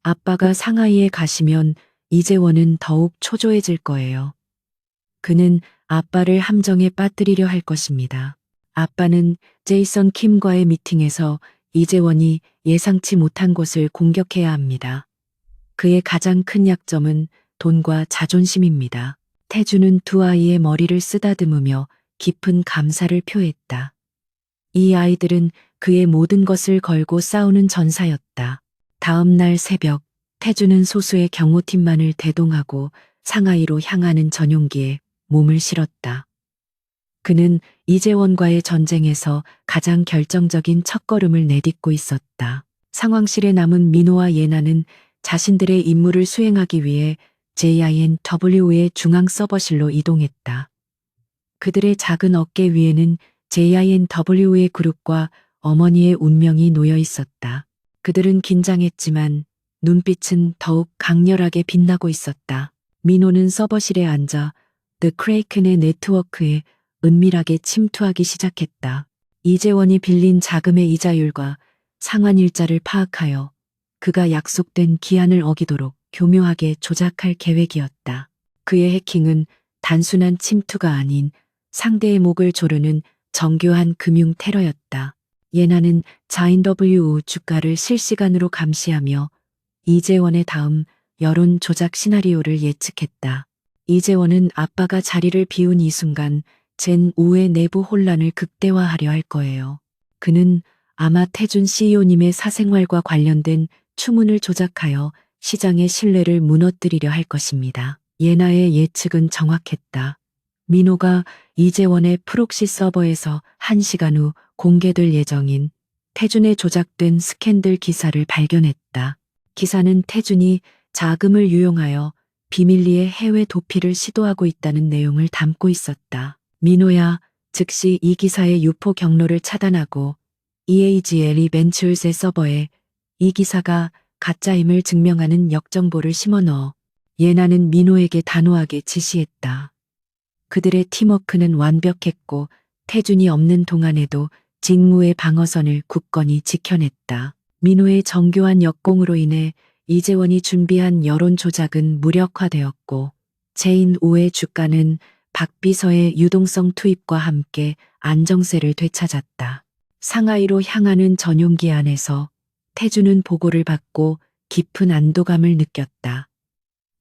S1: 아빠가 상하이에 가시면 이재원은 더욱 초조해질 거예요. 그는 아빠를 함정에 빠뜨리려 할 것입니다. 아빠는 제이선 킴과의 미팅에서 이재원이 예상치 못한 곳을 공격해야 합니다. 그의 가장 큰 약점은 돈과 자존심입니다. 태주는 두 아이의 머리를 쓰다듬으며 깊은 감사를 표했다. 이 아이들은 그의 모든 것을 걸고 싸우는 전사였다. 다음 날 새벽, 태주는 소수의 경호팀만을 대동하고 상하이로 향하는 전용기에 몸을 실었다. 그는 이재원과의 전쟁에서 가장 결정적인 첫걸음을 내딛고 있었다. 상황실에 남은 민호와 예나는 자신들의 임무를 수행하기 위해 JINW의 중앙 서버실로 이동했다. 그들의 작은 어깨 위에는 JINW의 그룹과 어머니의 운명이 놓여 있었다. 그들은 긴장했지만 눈빛은 더욱 강렬하게 빛나고 있었다. 민호는 서버실에 앉아 The Kraken의 네트워크에 은밀하게 침투하기 시작했다. 이재원이 빌린 자금의 이자율과 상환 일자를 파악하여 그가 약속된 기한을 어기도록 교묘하게 조작할 계획이었다. 그의 해킹은 단순한 침투가 아닌 상대의 목을 조르는 정교한 금융 테러였다. 예나는 JINW 주가를 실시간으로 감시하며 이재원의 다음 여론 조작 시나리오를 예측했다. 이재원은 아빠가 자리를 비운 이 순간 젠5의 내부 혼란을 극대화하려 할 거예요. 그는 아마 태준 CEO님의 사생활과 관련된 추문을 조작하여 시장의 신뢰를 무너뜨리려 할 것입니다. 예나의 예측은 정확했다. 민호가 이재원의 프록시 서버에서 1시간 후 공개될 예정인 태준의 조작된 스캔들 기사를 발견했다. 기사는 태준이 자금을 유용하여 비밀리에 해외 도피를 시도하고 있다는 내용을 담고 있었다. 민호야, 즉시 이 기사의 유포 경로를 차단하고 EAGLE 벤처스의 서버에 이 기사가 가짜임을 증명하는 역정보를 심어 넣어 예나는 민호에게 단호하게 지시했다. 그들의 팀워크는 완벽했고 태준이 없는 동안에도 직무의 방어선을 굳건히 지켜냈다. 민호의 정교한 역공으로 인해 이재원이 준비한 여론 조작은 무력화되었고 제5의 주가는 박비서의 유동성 투입과 함께 안정세를 되찾았다. 상하이로 향하는 전용기 안에서 태준은 보고를 받고 깊은 안도감을 느꼈다.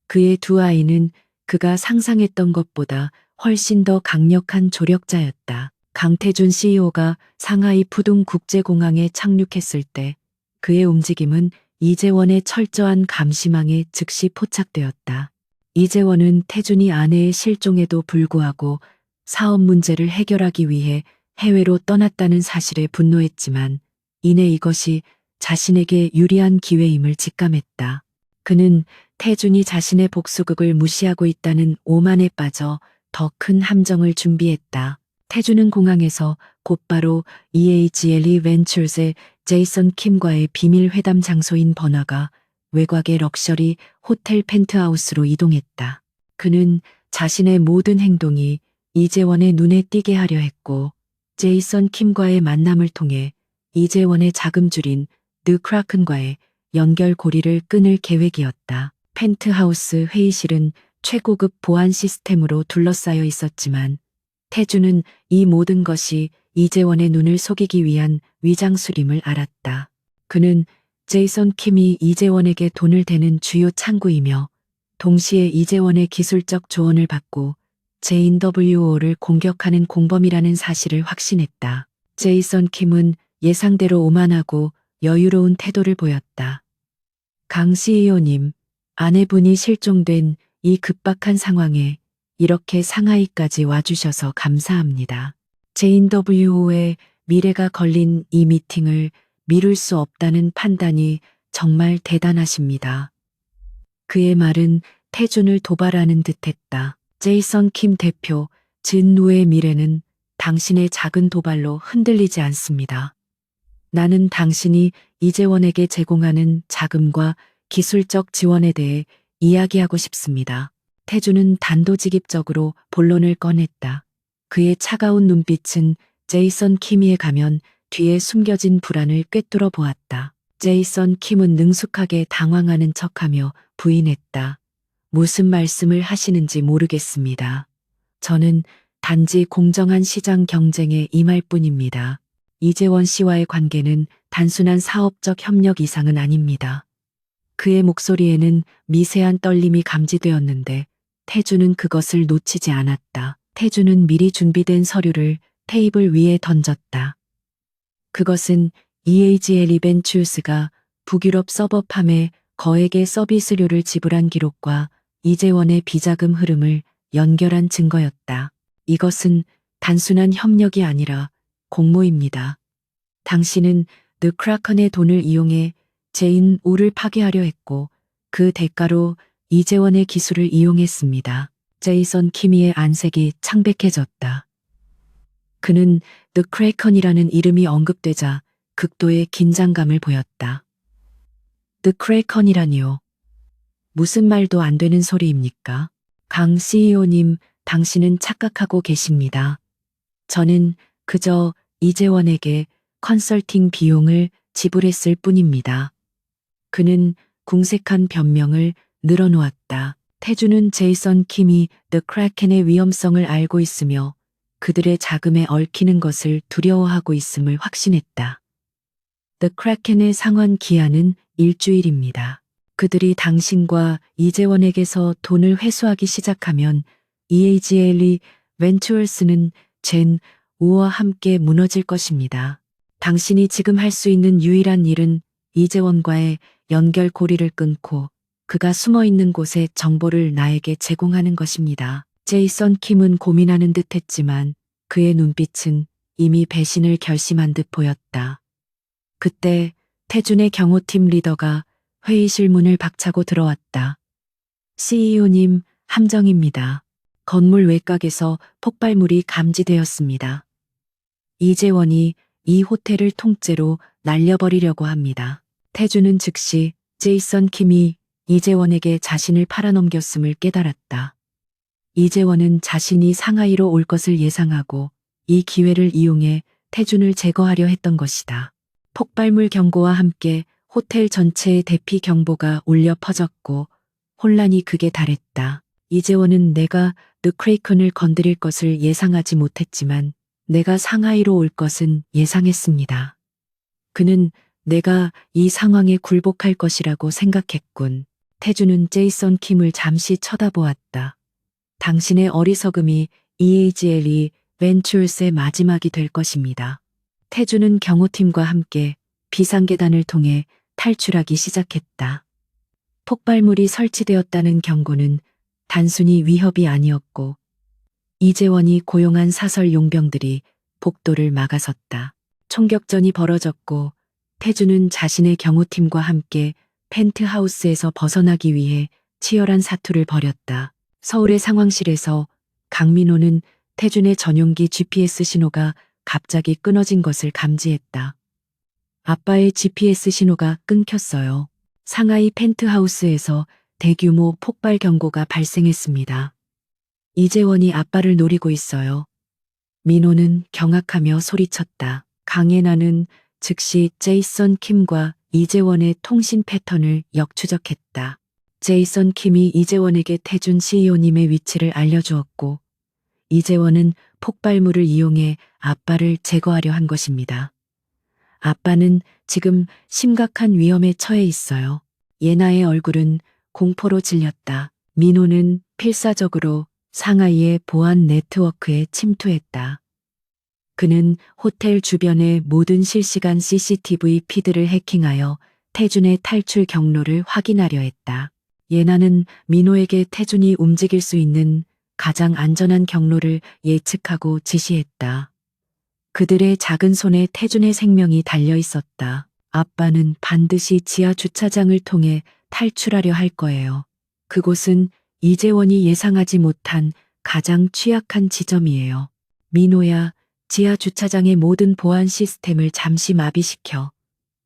S1: 그의 두 아이는 그가 상상했던 것보다 훨씬 더 강력한 조력자였다. 강태준 CEO가 상하이 푸둥 국제공항에 착륙했을 때 그의 움직임은 이재원의 철저한 감시망에 즉시 포착되었다. 이재원은 태준이 아내의 실종에도 불구하고 사업 문제를 해결하기 위해 해외로 떠났다는 사실에 분노했지만 이내 이것이 자신에게 유리한 기회임을 직감했다. 그는 태준이 자신의 복수극을 무시하고 있다는 오만에 빠져 더 큰 함정을 준비했다. 태준은 공항에서 곧바로 EHLE 벤처스의 제이선 킴과의 비밀 회담 장소인 번화가 외곽의 럭셔리 호텔 펜트하우스로 이동했다. 그는 자신의 모든 행동이 이재원의 눈에 띄게 하려 했고 제이선 킴과의 만남을 통해 이재원의 자금줄인 느 크라큰과의 연결고리를 끊을 계획이었다. 펜트하우스 회의실은 최고급 보안 시스템으로 둘러싸여 있었지만 태준은 이 모든 것이 이재원의 눈을 속이기 위한 위장술임을 알았다. 그는 제이선 킴이 이재원에게 돈을 대는 주요 창구이며 동시에 이재원의 기술적 조언을 받고 제인 WO를 공격하는 공범이라는 사실을 확신했다. 제이선 킴은 예상대로 오만하고 여유로운 태도를 보였다. 강 CEO님, 아내분이 실종된 이 급박한 상황에 이렇게 상하이까지 와주셔서 감사합니다. 제인 WO의 미래가 걸린 이 미팅을 미룰 수 없다는 판단이 정말 대단하십니다. 그의 말은 태준을 도발하는 듯했다. 제이선 킴 대표, 진노의 미래는 당신의 작은 도발로 흔들리지 않습니다. 나는 당신이 이재원에게 제공하는 자금과 기술적 지원에 대해 이야기하고 싶습니다. 태준은 단도직입적으로 본론을 꺼냈다. 그의 차가운 눈빛은 제이선 킴이에 가면 뒤에 숨겨진 불안을 꿰뚫어 보았다. 제이선 킴은 능숙하게 당황하는 척하며 부인했다. 무슨 말씀을 하시는지 모르겠습니다. 저는 단지 공정한 시장 경쟁에 임할 뿐입니다. 이재원 씨와의 관계는 단순한 사업적 협력 이상은 아닙니다. 그의 목소리에는 미세한 떨림이 감지되었는데 태준은 그것을 놓치지 않았다. 태준은 미리 준비된 서류를 테이블 위에 던졌다. 그것은 EHL 벤처스가 북유럽 서버팜에 거액의 서비스료를 지불한 기록과 이재원의 비자금 흐름을 연결한 증거였다. 이것은 단순한 협력이 아니라 공모입니다. 당신은 느 크라컨의 돈을 이용해 제인 우를 파괴하려 했고 그 대가로 이재원의 기술을 이용했습니다. 제이선 키미의 안색이 창백해졌다. 그는 느 크래컨이라는 이름이 언급되자 극도의 긴장감을 보였다. 느 크래컨이라니요. 무슨 말도 안 되는 소리입니까? 강 CEO님, 당신은 착각하고 계십니다. 저는 그저 이재원에게 컨설팅 비용을 지불했을 뿐입니다. 그는 궁색한 변명을 늘어놓았다. 태주는 제이선 킴이 더 크래켄의 위험성을 알고 있으며 그들의 자금에 얽히는 것을 두려워하고 있음을 확신했다. 더 크래켄의 상환 기한은 일주일입니다. 그들이 당신과 이재원에게서 돈을 회수하기 시작하면 EHLE 벤처스는 젠 우와 함께 무너질 것입니다. 당신이 지금 할 수 있는 유일한 일은 이재원과의 연결 고리를 끊고 그가 숨어 있는 곳의 정보를 나에게 제공하는 것입니다. 제이선 킴은 고민하는 듯 했지만 그의 눈빛은 이미 배신을 결심한 듯 보였다. 그때 태준의 경호팀 리더가 회의실 문을 박차고 들어왔다. CEO님, 함정입니다. 건물 외곽에서 폭발물이 감지되었습니다. 이재원이 이 호텔을 통째로 날려버리려고 합니다. 태준은 즉시 제이선 킴이 이재원에게 자신을 팔아넘겼음을 깨달았다. 이재원은 자신이 상하이로 올 것을 예상하고 이 기회를 이용해 태준을 제거하려 했던 것이다. 폭발물 경고와 함께 호텔 전체에 대피 경보가 울려 퍼졌고 혼란이 극에 달했다. 이재원은 내가 르크레이컨을 건드릴 것을 예상하지 못했지만 내가 상하이로 올 것은 예상했습니다. 그는 내가 이 상황에 굴복할 것이라고 생각했군. 태준은 제이슨 킴을 잠시 쳐다보았다. 당신의 어리석음이 EAGLE 벤츄얼스의 마지막이 될 것입니다. 태준은 경호팀과 함께 비상계단을 통해 탈출하기 시작했다. 폭발물이 설치되었다는 경고는 단순히 위협이 아니었고 이재원이 고용한 사설 용병들이 복도를 막아섰다. 총격전이 벌어졌고 태준은 자신의 경호팀과 함께 펜트하우스에서 벗어나기 위해 치열한 사투를 벌였다. 서울의 상황실에서 강민호는 태준의 전용기 GPS 신호가 갑자기 끊어진 것을 감지했다. 아빠의 GPS 신호가 끊겼어요. 상하이 펜트하우스에서 대규모 폭발 경고가 발생했습니다. 이재원이 아빠를 노리고 있어요. 민호는 경악하며 소리쳤다. 강예나는 즉시 제이슨 킴과 이재원의 통신 패턴을 역추적했다. 제이슨 킴이 이재원에게 태준 CEO님의 위치를 알려주었고 이재원은 폭발물을 이용해 아빠를 제거하려 한 것입니다. 아빠는 지금 심각한 위험에 처해 있어요. 예나의 얼굴은 공포로 질렸다. 민호는 필사적으로 상하이의 보안 네트워크에 침투했다. 그는 호텔 주변의 모든 실시간 CCTV 피드를 해킹하여 태준의 탈출 경로를 확인하려 했다. 예나는 민호에게 태준이 움직일 수 있는 가장 안전한 경로를 예측하고 지시했다. 그들의 작은 손에 태준의 생명이 달려 있었다. 아빠는 반드시 지하 주차장을 통해 탈출하려 할 거예요. 그곳은 이재원이 예상하지 못한 가장 취약한 지점이에요. 민호야, 지하 주차장의 모든 보안 시스템을 잠시 마비시켜.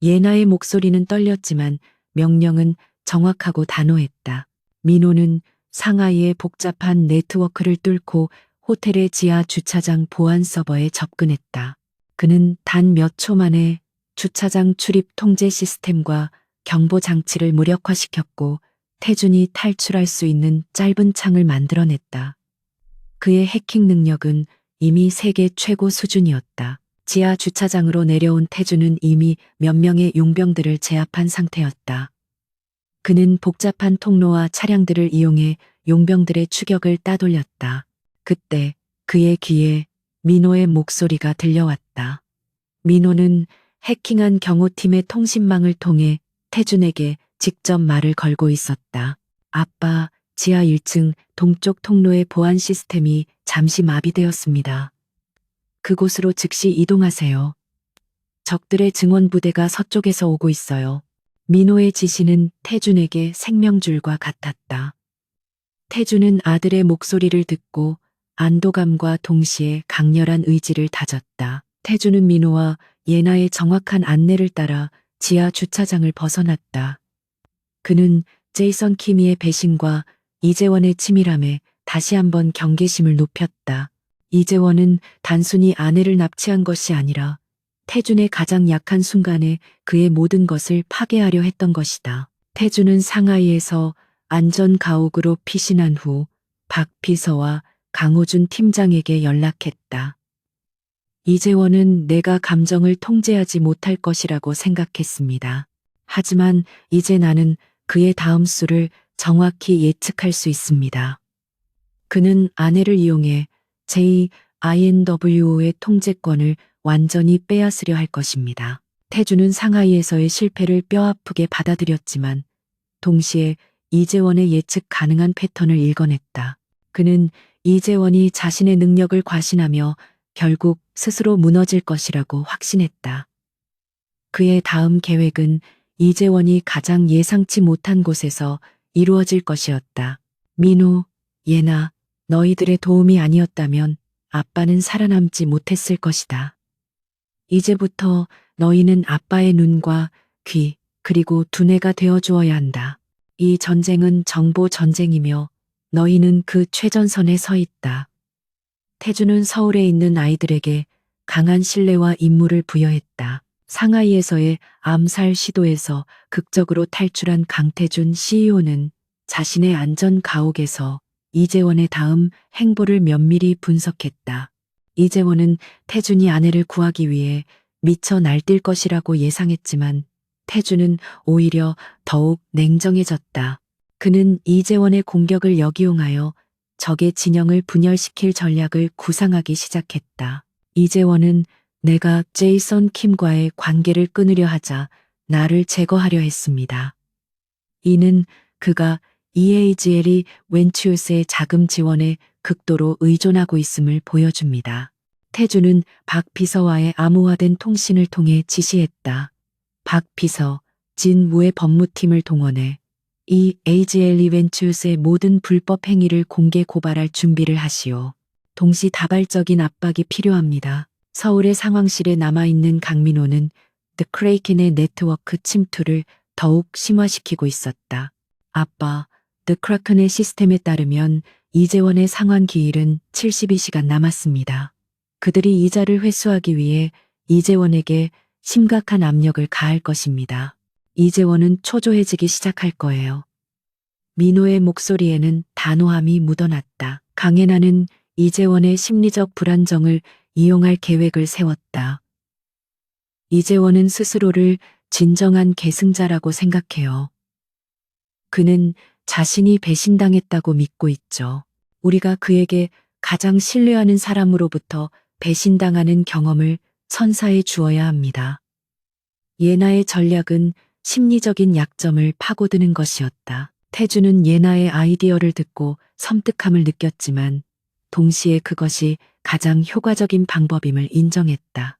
S1: 예나의 목소리는 떨렸지만 명령은 정확하고 단호했다. 민호는 상하이의 복잡한 네트워크를 뚫고 호텔의 지하 주차장 보안 서버에 접근했다. 그는 단 몇 초 만에 주차장 출입 통제 시스템과 경보 장치를 무력화시켰고 태준이 탈출할 수 있는 짧은 창을 만들어냈다. 그의 해킹 능력은 이미 세계 최고 수준이었다. 지하 주차장으로 내려온 태준은 이미 몇 명의 용병들을 제압한 상태였다. 그는 복잡한 통로와 차량들을 이용해 용병들의 추격을 따돌렸다. 그때 그의 귀에 민호의 목소리가 들려왔다. 민호는 해킹한 경호팀의 통신망을 통해 태준에게 직접 말을 걸고 있었다. 아빠, 지하 1층 동쪽 통로의 보안 시스템이 잠시 마비되었습니다. 그곳으로 즉시 이동하세요. 적들의 증원부대가 서쪽에서 오고 있어요. 민호의 지시는 태준에게 생명줄과 같았다. 태준은 아들의 목소리를 듣고 안도감과 동시에 강렬한 의지를 다졌다. 태준은 민호와 예나의 정확한 안내를 따라 지하 주차장을 벗어났다. 그는 제이슨 키미의 배신과 이재원의 치밀함에 다시 한번 경계심을 높였다. 이재원은 단순히 아내를 납치한 것이 아니라 태준의 가장 약한 순간에 그의 모든 것을 파괴하려 했던 것이다. 태준은 상하이에서 안전 가옥으로 피신한 후 박 비서와 강호준 팀장에게 연락했다. 이재원은 내가 감정을 통제하지 못할 것이라고 생각했습니다. 하지만 이제 나는 그의 다음 수를 정확히 예측할 수 있습니다. 그는 아내를 이용해 JINWO의 통제권을 완전히 빼앗으려 할 것입니다. 태준은 상하이에서의 실패를 뼈아프게 받아들였지만 동시에 이재원의 예측 가능한 패턴을 읽어냈다. 그는 이재원이 자신의 능력을 과신하며 결국 스스로 무너질 것이라고 확신했다. 그의 다음 계획은 이재원이 가장 예상치 못한 곳에서 이루어질 것이었다. 민호, 예나, 너희들의 도움이 아니었다면 아빠는 살아남지 못했을 것이다. 이제부터 너희는 아빠의 눈과 귀 그리고 두뇌가 되어 주어야 한다. 이 전쟁은 정보 전쟁이며 너희는 그 최전선에 서 있다. 태주는 서울에 있는 아이들에게 강한 신뢰와 임무를 부여했다. 상하이에서의 암살 시도에서 극적으로 탈출한 강태준 CEO는 자신의 안전 가옥에서 이재원의 다음 행보를 면밀히 분석했다. 이재원은 태준이 아내를 구하기 위해 미쳐 날뛸 것이라고 예상했지만 태준은 오히려 더욱 냉정해졌다. 그는 이재원의 공격을 역이용하여 적의 진영을 분열시킬 전략을 구상하기 시작했다. 이재원은 내가 제이선 킴과의 관계를 끊으려 하자 나를 제거하려 했습니다. 이는 그가 EAGL이 웬츄스의 자금 지원에 극도로 의존하고 있음을 보여줍니다. 태주는 박 비서와의 암호화된 통신을 통해 지시했다. 박 비서, 진무의 법무팀을 동원해 EAGL 웬츄스의 모든 불법 행위를 공개 고발할 준비를 하시오. 동시다발적인 압박이 필요합니다. 서울의 상황실에 남아있는 강민호는 The Kraken의 네트워크 침투를 더욱 심화시키고 있었다. 아빠, The Kraken의 시스템에 따르면 이재원의 상환 기일은 72시간 남았습니다. 그들이 이자를 회수하기 위해 이재원에게 심각한 압력을 가할 것입니다. 이재원은 초조해지기 시작할 거예요. 민호의 목소리에는 단호함이 묻어났다. 강혜나는 이재원의 심리적 불안정을 이용할 계획을 세웠다. 이재원은 스스로를 진정한 계승자라고 생각해요. 그는 자신이 배신당했다고 믿고 있죠. 우리가 그에게 가장 신뢰하는 사람으로부터 배신당하는 경험을 선사해 주어야 합니다. 예나의 전략은 심리적인 약점을 파고드는 것이었다. 태주는 예나의 아이디어를 듣고 섬뜩함을 느꼈지만 동시에 그것이 가장 효과적인 방법임을 인정했다.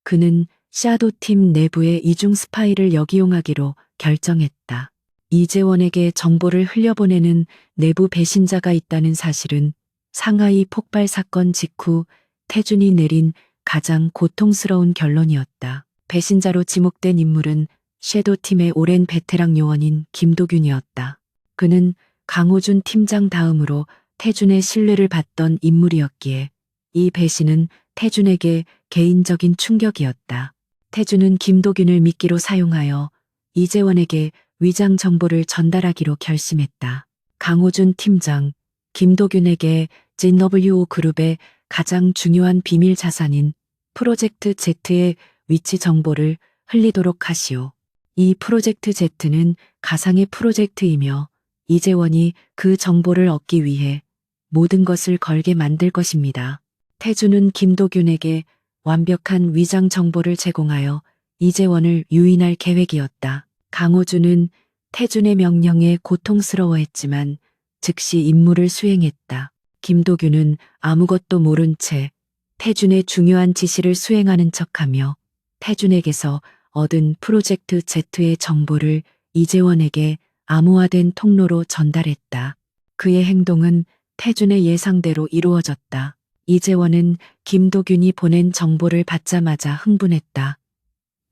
S1: 그는 샤도팀 내부의 이중 스파이를 역이용하기로 결정했다. 이재원에게 정보를 흘려보내는 내부 배신자가 있다는 사실은 상하이 폭발 사건 직후 태준이 내린 가장 고통스러운 결론이었다. 배신자로 지목된 인물은 섀도팀의 오랜 베테랑 요원인 김도균이었다. 그는 강호준 팀장 다음으로 태준의 신뢰를 받던 인물이었기에 이 배신은 태준에게 개인적인 충격이었다. 태준은 김도균을 미끼로 사용하여 이재원에게 위장 정보를 전달하기로 결심했다. 강호준 팀장, 김도균에게 JW 그룹의 가장 중요한 비밀 자산인 프로젝트 Z의 위치 정보를 흘리도록 하시오. 이 프로젝트 Z는 가상의 프로젝트이며 이재원이 그 정보를 얻기 위해 모든 것을 걸게 만들 것입니다. 태주는 김도균에게 완벽한 위장 정보를 제공하여 이재원을 유인할 계획이었다. 강호준은 태준의 명령에 고통스러워했지만 즉시 임무를 수행했다. 김도균은 아무것도 모른 채 태준의 중요한 지시를 수행하는 척하며 태준에게서 얻은 프로젝트 Z의 정보를 이재원에게 암호화된 통로로 전달했다. 그의 행동은 태준의 예상대로 이루어졌다. 이재원은 김도균이 보낸 정보를 받자마자 흥분했다.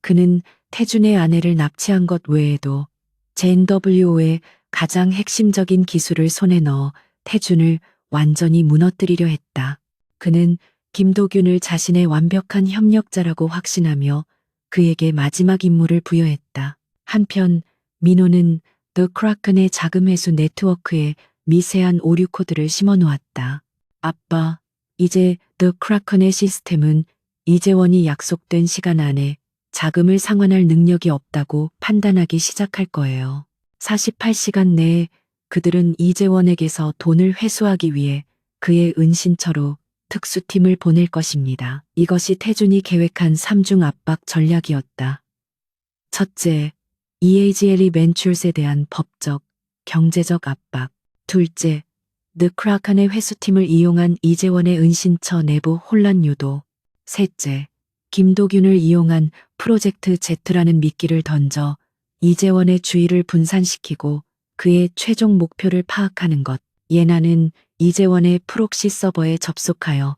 S1: 그는 태준의 아내를 납치한 것 외에도 JWO의 가장 핵심적인 기술을 손에 넣어 태준을 완전히 무너뜨리려 했다. 그는 김도균을 자신의 완벽한 협력자라고 확신하며 그에게 마지막 임무를 부여했다. 한편 민호는 The Kraken의 자금 회수 네트워크에 미세한 오류 코드를 심어 놓았다. 아빠, 이제 The Kraken의 시스템은 이재원이 약속된 시간 안에 자금을 상환할 능력이 없다고 판단하기 시작할 거예요. 48시간 내에 그들은 이재원에게서 돈을 회수하기 위해 그의 은신처로 특수팀을 보낼 것입니다. 이것이 태준이 계획한 3중 압박 전략이었다. 첫째, EAGL 벤츄스에 대한 법적, 경제적 압박. 둘째, The Kraken의 회수팀을 이용한 이재원의 은신처 내부 혼란 유도. 셋째, 김도균을 이용한 프로젝트 Z라는 미끼를 던져 이재원의 주의를 분산시키고 그의 최종 목표를 파악하는 것. 예나는 이재원의 프록시 서버에 접속하여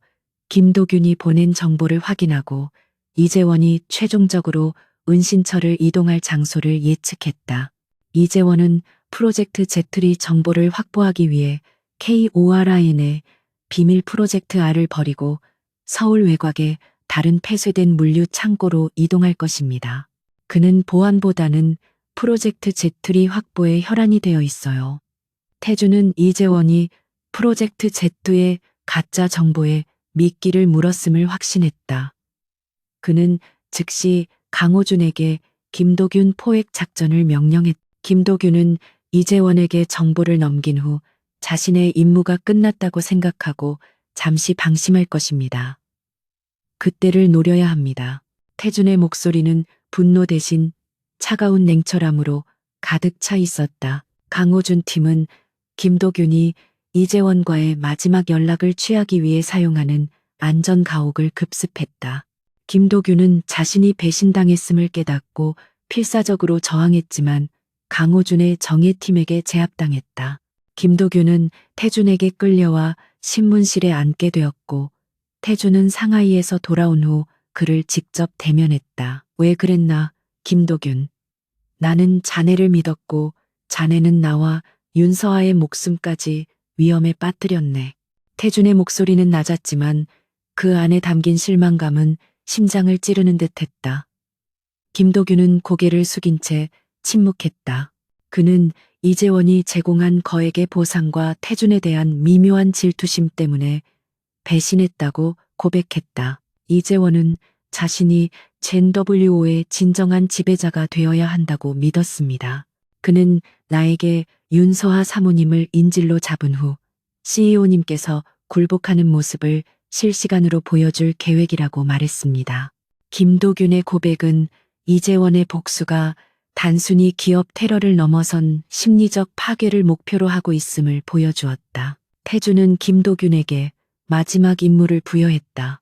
S1: 김도균이 보낸 정보를 확인하고 이재원이 최종적으로 은신처를 이동할 장소를 예측했다. 이재원은 프로젝트 Z리 정보를 확보하기 위해 KORIN의 비밀 프로젝트 R을 버리고 서울 외곽의 다른 폐쇄된 물류 창고로 이동할 것입니다. 그는 보안보다는 프로젝트 Z3 확보에 혈안이 되어 있어요. 태주는 이재원이 프로젝트 Z2의 가짜 정보에 미끼를 물었음을 확신했다. 그는 즉시 강호준에게 김도균 포획 작전을 명령했다. 김도균은 이재원에게 정보를 넘긴 후 자신의 임무가 끝났다고 생각하고 잠시 방심할 것입니다. 그때를 노려야 합니다. 태준의 목소리는 분노 대신 차가운 냉철함으로 가득 차 있었다. 강호준 팀은 김도균이 이재원과의 마지막 연락을 취하기 위해 사용하는 안전 가옥을 급습했다. 김도균은 자신이 배신당했음을 깨닫고 필사적으로 저항했지만 강호준의 정예팀에게 제압당했다. 김도균은 태준에게 끌려와 신문실에 앉게 되었고 태준은 상하이에서 돌아온 후 그를 직접 대면했다. 왜 그랬나, 김도균. 나는 자네를 믿었고 자네는 나와 윤서아의 목숨까지 위험에 빠뜨렸네. 태준의 목소리는 낮았지만 그 안에 담긴 실망감은 심장을 찌르는 듯했다. 김도균은 고개를 숙인 채 침묵했다. 그는 이재원이 제공한 거액의 보상과 태준에 대한 미묘한 질투심 때문에 배신했다고 고백했다. 이재원은 자신이 젠WO의 진정한 지배자가 되어야 한다고 믿었습니다. 그는 나에게 윤서아 사모님을 인질로 잡은 후 CEO님께서 굴복하는 모습을 실시간으로 보여줄 계획이라고 말했습니다. 김도균의 고백은 이재원의 복수가 단순히 기업 테러를 넘어선 심리적 파괴를 목표로 하고 있음을 보여주었다. 태주는 김도균에게 마지막 임무를 부여했다.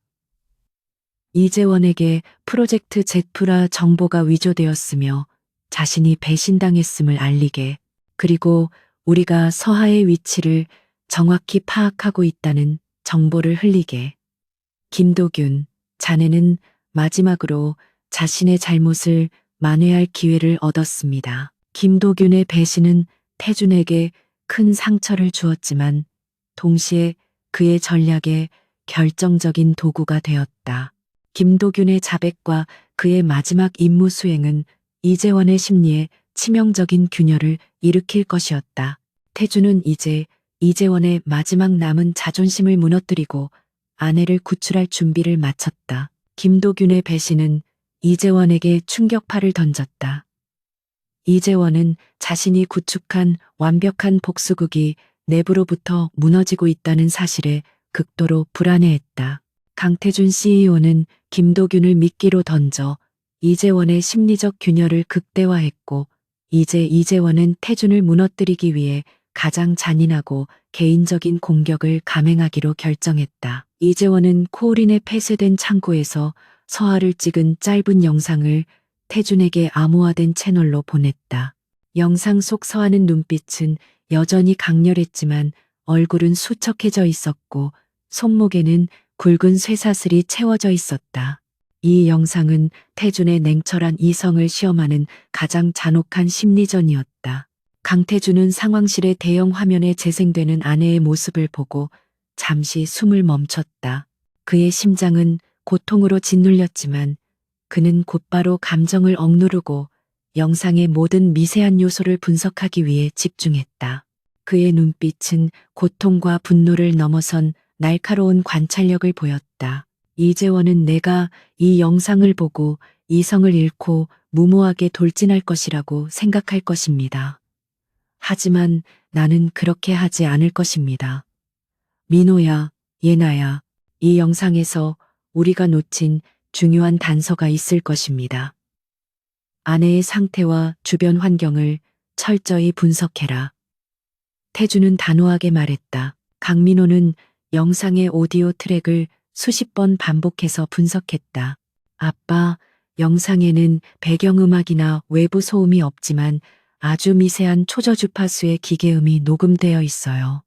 S1: 이재원에게 프로젝트 제프라 정보가 위조되었으며 자신이 배신당했음을 알리게, 그리고 우리가 서하의 위치를 정확히 파악하고 있다는 정보를 흘리게. 김도균, 자네는 마지막으로 자신의 잘못을 만회할 기회를 얻었습니다. 김도균의 배신은 태준에게 큰 상처를 주었지만 동시에 그의 전략의 결정적인 도구가 되었다. 김도균의 자백과 그의 마지막 임무 수행은 이재원의 심리에 치명적인 균열을 일으킬 것이었다. 태준은 이제 이재원의 마지막 남은 자존심을 무너뜨리고 아내를 구출할 준비를 마쳤다. 김도균의 배신은 이재원에게 충격파를 던졌다. 이재원은 자신이 구축한 완벽한 복수국이 내부로부터 무너지고 있다는 사실에 극도로 불안해했다. 강태준 CEO는 김도균을 미끼로 던져 이재원의 심리적 균열을 극대화했고, 이제 이재원은 태준을 무너뜨리기 위해 가장 잔인하고 개인적인 공격을 감행하기로 결정했다. 이재원은 코오린의 폐쇄된 창고에서 서하를 찍은 짧은 영상을 태준에게 암호화된 채널로 보냈다. 영상 속 서하는 눈빛은 여전히 강렬했지만 얼굴은 수척해져 있었고 손목에는 굵은 쇠사슬이 채워져 있었다. 이 영상은 태준의 냉철한 이성을 시험하는 가장 잔혹한 심리전이었다. 강태준은 상황실의 대형 화면에 재생되는 아내의 모습을 보고 잠시 숨을 멈췄다. 그의 심장은 고통으로 짓눌렸지만 그는 곧바로 감정을 억누르고 영상의 모든 미세한 요소를 분석하기 위해 집중했다. 그의 눈빛은 고통과 분노를 넘어선 날카로운 관찰력을 보였다. 이재원은 내가 이 영상을 보고 이성을 잃고 무모하게 돌진할 것이라고 생각할 것입니다. 하지만 나는 그렇게 하지 않을 것입니다. 민호야, 예나야, 이 영상에서 우리가 놓친 중요한 단서가 있을 것입니다. 아내의 상태와 주변 환경을 철저히 분석해라. 태주는 단호하게 말했다. 강민호는 영상의 오디오 트랙을 수십 번 반복해서 분석했다. 아빠, 영상에는 배경음악이나 외부 소음이 없지만 아주 미세한 초저주파수의 기계음이 녹음되어 있어요.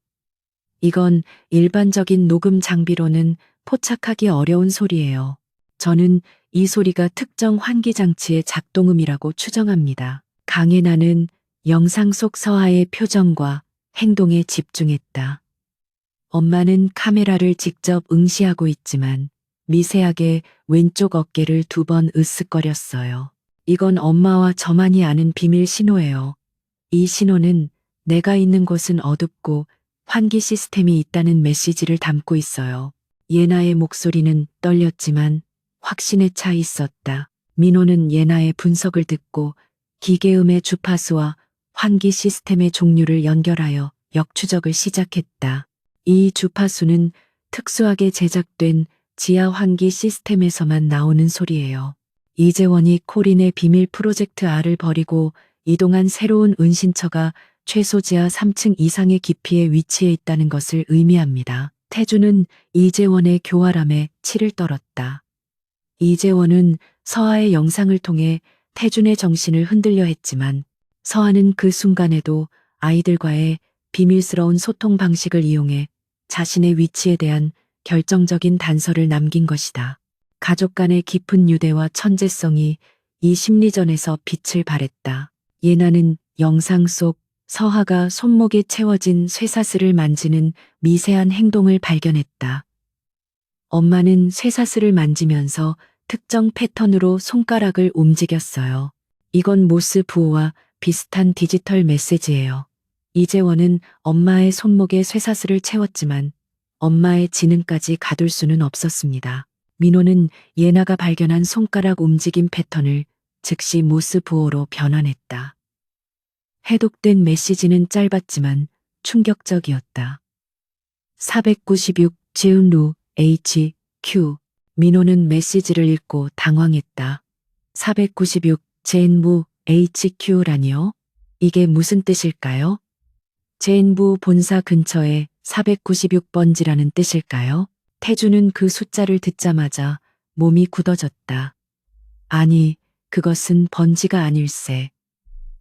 S1: 이건 일반적인 녹음 장비로는 포착하기 어려운 소리예요. 저는 이 소리가 특정 환기장치의 작동음이라고 추정합니다. 강혜나는 영상 속 서하의 표정과 행동에 집중했다. 엄마는 카메라를 직접 응시하고 있지만 미세하게 왼쪽 어깨를 2번 으쓱거렸어요. 이건 엄마와 저만이 아는 비밀 신호예요. 이 신호는 내가 있는 곳은 어둡고 환기 시스템이 있다는 메시지를 담고 있어요. 예나의 목소리는 떨렸지만 확신에 차 있었다. 민호는 예나의 분석을 듣고 기계음의 주파수와 환기 시스템의 종류를 연결하여 역추적을 시작했다. 이 주파수는 특수하게 제작된 지하 환기 시스템에서만 나오는 소리예요. 이재원이 코린의 비밀 프로젝트 R을 버리고 이동한 새로운 은신처가 최소 지하 3층 이상의 깊이에 위치해 있다는 것을 의미합니다. 태주는 이재원의 교활함에 치를 떨었다. 이재원은 서아의 영상을 통해 태준의 정신을 흔들려 했지만 서아는 그 순간에도 아이들과의 비밀스러운 소통 방식을 이용해 자신의 위치에 대한 결정적인 단서를 남긴 것이다. 가족 간의 깊은 유대와 천재성이 이 심리전에서 빛을 발했다. 예나는 영상 속 서하가 손목에 채워진 쇠사슬을 만지는 미세한 행동을 발견했다. 엄마는 쇠사슬을 만지면서 특정 패턴으로 손가락을 움직였어요. 이건 모스 부호와 비슷한 디지털 메시지예요. 이재원은 엄마의 손목에 쇠사슬을 채웠지만 엄마의 지능까지 가둘 수는 없었습니다. 민호는 예나가 발견한 손가락 움직임 패턴을 즉시 모스 부호로 변환했다. 해독된 메시지는 짧았지만 충격적이었다. 496 지은루 HQ. 민호는 메시지를 읽고 당황했다. 496 제인부 HQ라니요? 이게 무슨 뜻일까요? 제인부 본사 근처에 496번지라는 뜻일까요? 태주는 그 숫자를 듣자마자 몸이 굳어졌다. 아니, 그것은 번지가 아닐세.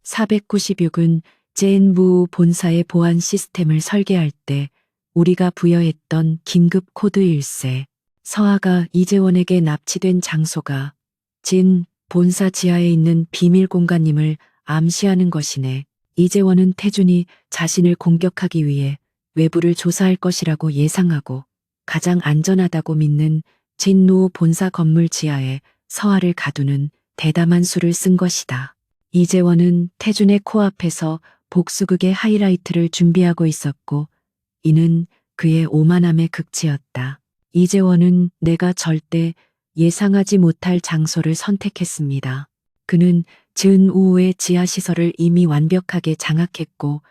S1: 496은 제인부 본사의 보안 시스템을 설계할 때 우리가 부여했던 긴급 코드일세. 서아가 이재원에게 납치된 장소가 진 본사 지하에 있는 비밀 공간임을 암시하는 것이네. 이재원은 태준이 자신을 공격하기 위해 외부를 조사할 것이라고 예상하고 가장 안전하다고 믿는 진노 본사 건물 지하에 서아를 가두는 대담한 수를 쓴 것이다. 이재원은 태준의 코앞에서 복수극의 하이라이트를 준비하고 있었고 이는 그의 오만함의 극치였다. 이재원은 내가 절대 예상하지 못할 장소를 선택했습니다. 그는 증우의 지하시설을 이미 완벽하게 장악했고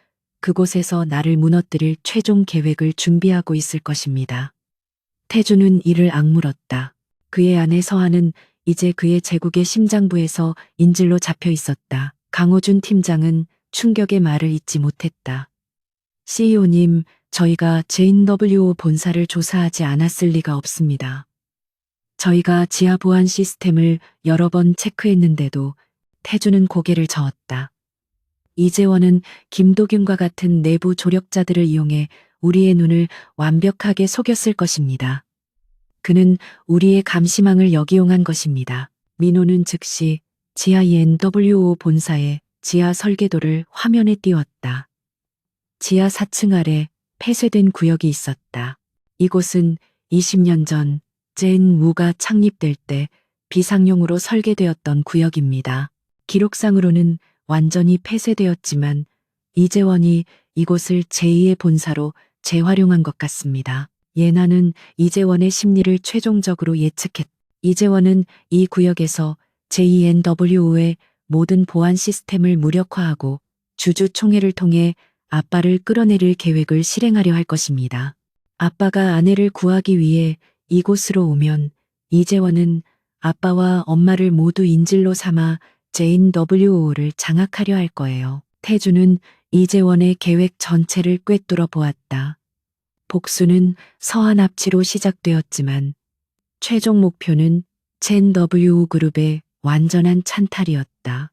S1: 그곳에서 나를 무너뜨릴 최종 계획을 준비하고 있을 것입니다. 태주는 이를 악물었다. 그의 아내 서하는 이제 그의 제국의 심장부에서 인질로 잡혀 있었다. 강호준 팀장은 충격의 말을 잇지 못했다. CEO님, 저희가 JW 본사를 조사하지 않았을 리가 없습니다. 저희가 지하 보안 시스템을 여러 번 체크했는데도 태주는 고개를 저었다. 이재원은 김도균과 같은 내부 조력자들을 이용해 우리의 눈을 완벽하게 속였을 것입니다. 그는 우리의 감시망을 역이용한 것입니다. 민호는 즉시 지하 NWO 본사의 지하 설계도를 화면에 띄웠다. 지하 4층 아래 폐쇄된 구역이 있었다. 이곳은 20년 전 젠 우가 창립될 때 비상용으로 설계되었던 구역입니다. 기록상으로는 완전히 폐쇄되었지만 이재원이 이곳을 제2의 본사로 재활용한 것 같습니다. 예나는 이재원의 심리를 최종적으로 예측했다. 이재원은 이 구역에서 JNWO의 모든 보안 시스템을 무력화하고 주주총회를 통해 아빠를 끌어내릴 계획을 실행하려 할 것입니다. 아빠가 아내를 구하기 위해 이곳으로 오면 이재원은 아빠와 엄마를 모두 인질로 삼아 JNWO를 장악하려 할 거예요. 태주는 이재원의 계획 전체를 꿰뚫어 보았다. 복수는 서하 납치로 시작되었지만 최종 목표는 JNWO 그룹의 완전한 찬탈이었다.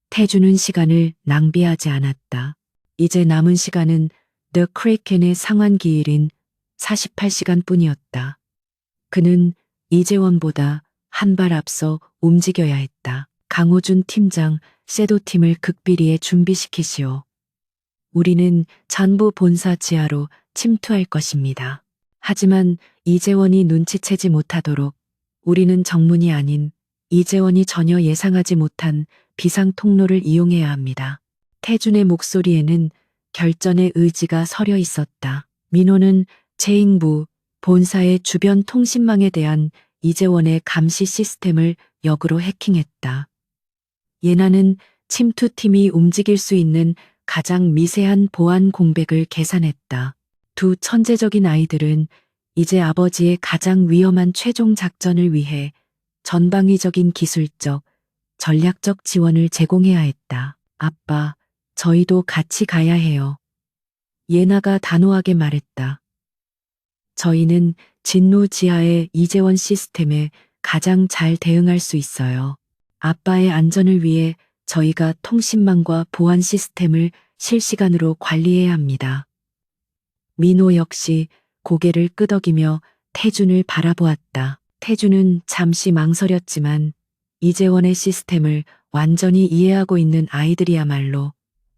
S1: 태주는 시간을 낭비하지 않았다. 이제 남은 시간은 The Kraken의 상환 기일인 48시간 뿐이었다. 그는 이재원보다 한 발 앞서 움직여야 했다. 강호준 팀장, 섀도팀을 극비리에 준비시키시오. 우리는 전부 본사 지하로 침투할 것입니다. 하지만 이재원이 눈치채지 못하도록 우리는 정문이 아닌 이재원이 전혀 예상하지 못한 비상 통로를 이용해야 합니다. 태준의 목소리에는 결전의 의지가 서려 있었다. 민호는 재ing부 본사의 주변 통신망에 대한 이재원의 감시 시스템을 역으로 해킹했다. 예나는 침투팀이 움직일 수 있는 가장 미세한 보안 공백을 계산했다. 두 천재적인 아이들은 이제 아버지의 가장 위험한 최종 작전을 위해 전방위적인 기술적, 전략적 지원을 제공해야 했다. 아빠, 저희도 같이 가야 해요. 예나가 단호하게 말했다. 저희는 진로 지하의 이재원 시스템에 가장 잘 대응할 수 있어요. 아빠의 안전을 위해 저희가 통신망과 보안 시스템을 실시간으로 관리해야 합니다. 민호 역시 고개를 끄덕이며 태준을 바라보았다. 태준은 잠시 망설였지만 이재원의 시스템을 완전히 이해하고 있는 아이들이야말로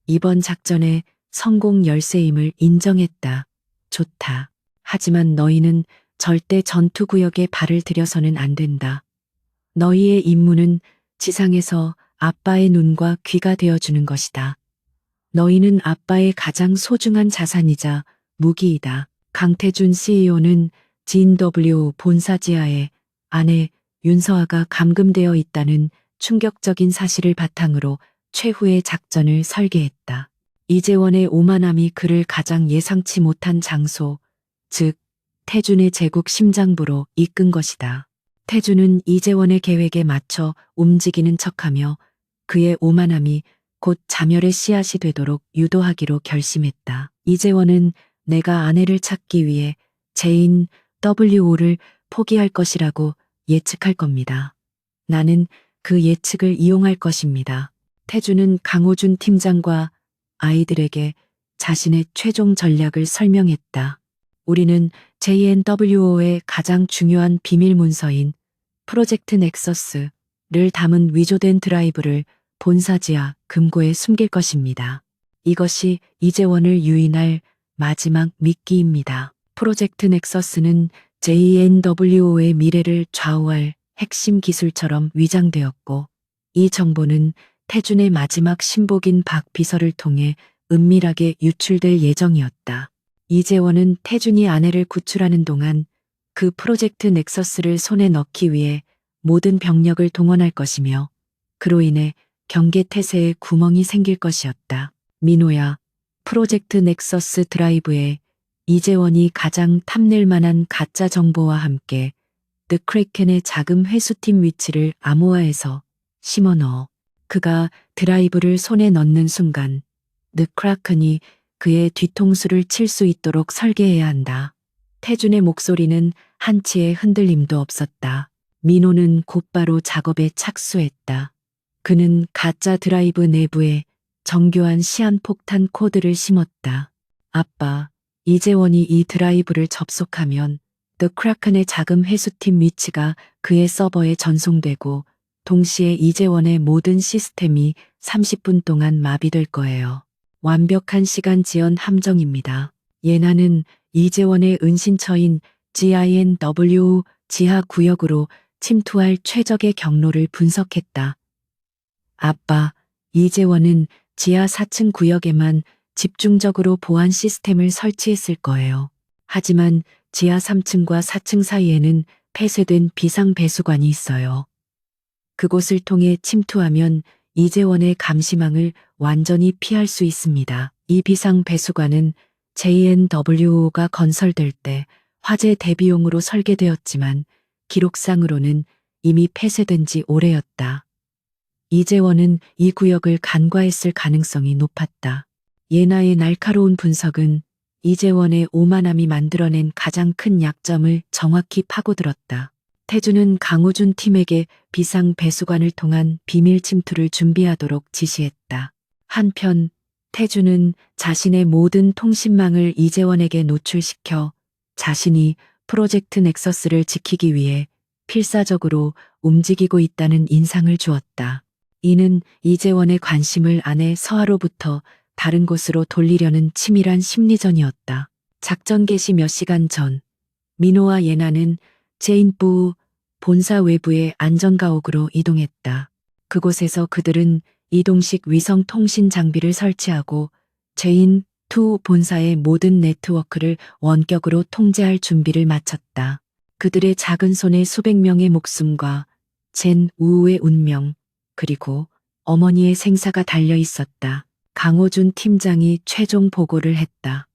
S1: 이번 작전의 성공 열쇠임을 인정했다. 좋다. 하지만 너희는 절대 전투구역에 발을 들여서는 안 된다. 너희의 임무는 지상에서 아빠의 눈과 귀가 되어주는 것이다. 너희는 아빠의 가장 소중한 자산이자 무기이다. 강태준 CEO는 GNW 본사 지하에 아내 윤서아가 감금되어 있다는 충격적인 사실을 바탕으로 최후의 작전을 설계했다. 이재원의 오만함이 그를 가장 예상치 못한 장소, 즉 태준의 제국 심장부로 이끈 것이다. 태준은 이재원의 계획에 맞춰 움직이는 척하며 그의 오만함이 곧 자멸의 씨앗이 되도록 유도하기로 결심했다. 이재원은 내가 아내를 찾기 위해 제인 WO를 포기할 것이라고 예측할 겁니다. 나는 그 예측을 이용할 것입니다. 태준은 강호준 팀장과 아이들에게 자신의 최종 전략을 설명했다. 우리는 JNWO의 가장 중요한 비밀 문서인 프로젝트 넥서스를 담은 위조된 드라이브를 본사 지하 금고에 숨길 것입니다. 이것이 이재원을 유인할 마지막 미끼입니다. 프로젝트 넥서스는 JNWO의 미래를 좌우할 핵심 기술처럼 위장되었고 이 정보는 태준의 마지막 신복인 박 비서를 통해 은밀하게 유출될 예정이었다. 이재원은 태준이 아내를 구출하는 동안 그 프로젝트 넥서스를 손에 넣기 위해 모든 병력을 동원할 것이며 그로 인해 경계 태세에 구멍이 생길 것이었다. 민호야, 프로젝트 넥서스 드라이브에 이재원이 가장 탐낼 만한 가짜 정보와 함께 드 크래켄의 자금 회수팀 위치를 암호화해서 심어 넣어. 그가 드라이브를 손에 넣는 순간 드 크래켄이 그의 뒤통수를 칠 수 있도록 설계해야 한다. 태준의 목소리는 한치의 흔들림도 없었다. 민호는 곧바로 작업에 착수했다. 그는 가짜 드라이브 내부에 정교한 시한폭탄 코드를 심었다. 아빠, 이재원이 이 드라이브를 접속하면 더 크래켄의 자금 회수팀 위치가 그의 서버에 전송되고 동시에 이재원의 모든 시스템이 30분 동안 마비될 거예요. 완벽한 시간 지연 함정입니다. 예나는 이재원의 은신처인 GINW 지하 구역으로 침투할 최적의 경로를 분석했다. 아빠, 이재원은 지하 4층 구역에만 집중적으로 보안 시스템을 설치했을 거예요. 하지만 지하 3층과 4층 사이에는 폐쇄된 비상 배수관이 있어요. 그곳을 통해 침투하면 이재원의 감시망을 완전히 피할 수 있습니다. 이 비상 배수관은 JNWO가 건설될 때 화재 대비용으로 설계되었지만 기록상으로는 이미 폐쇄된 지 오래였다. 이재원은 이 구역을 간과했을 가능성이 높았다. 예나의 날카로운 분석은 이재원의 오만함이 만들어낸 가장 큰 약점을 정확히 파고들었다. 태준은 강호준 팀에게 비상 배수관을 통한 비밀 침투를 준비하도록 지시했다. 한편 태준은 자신의 모든 통신망을 이재원에게 노출시켜 자신이 프로젝트 넥서스를 지키기 위해 필사적으로 움직이고 있다는 인상을 주었다. 이는 이재원의 관심을 아내 서아로부터 다른 곳으로 돌리려는 치밀한 심리전이었다. 작전 개시 몇 시간 전, 민호와 예나는 제인부 본사 외부의 안전가옥으로 이동했다. 그곳에서 그들은 이동식 위성 통신 장비를 설치하고 제인2 본사의 모든 네트워크를 원격으로 통제할 준비를 마쳤다. 그들의 작은 손에 수백 명의 목숨과 젠 우의 운명, 그리고 어머니의 생사가 달려 있었다. 강호준 팀장이 최종 보고를 했다.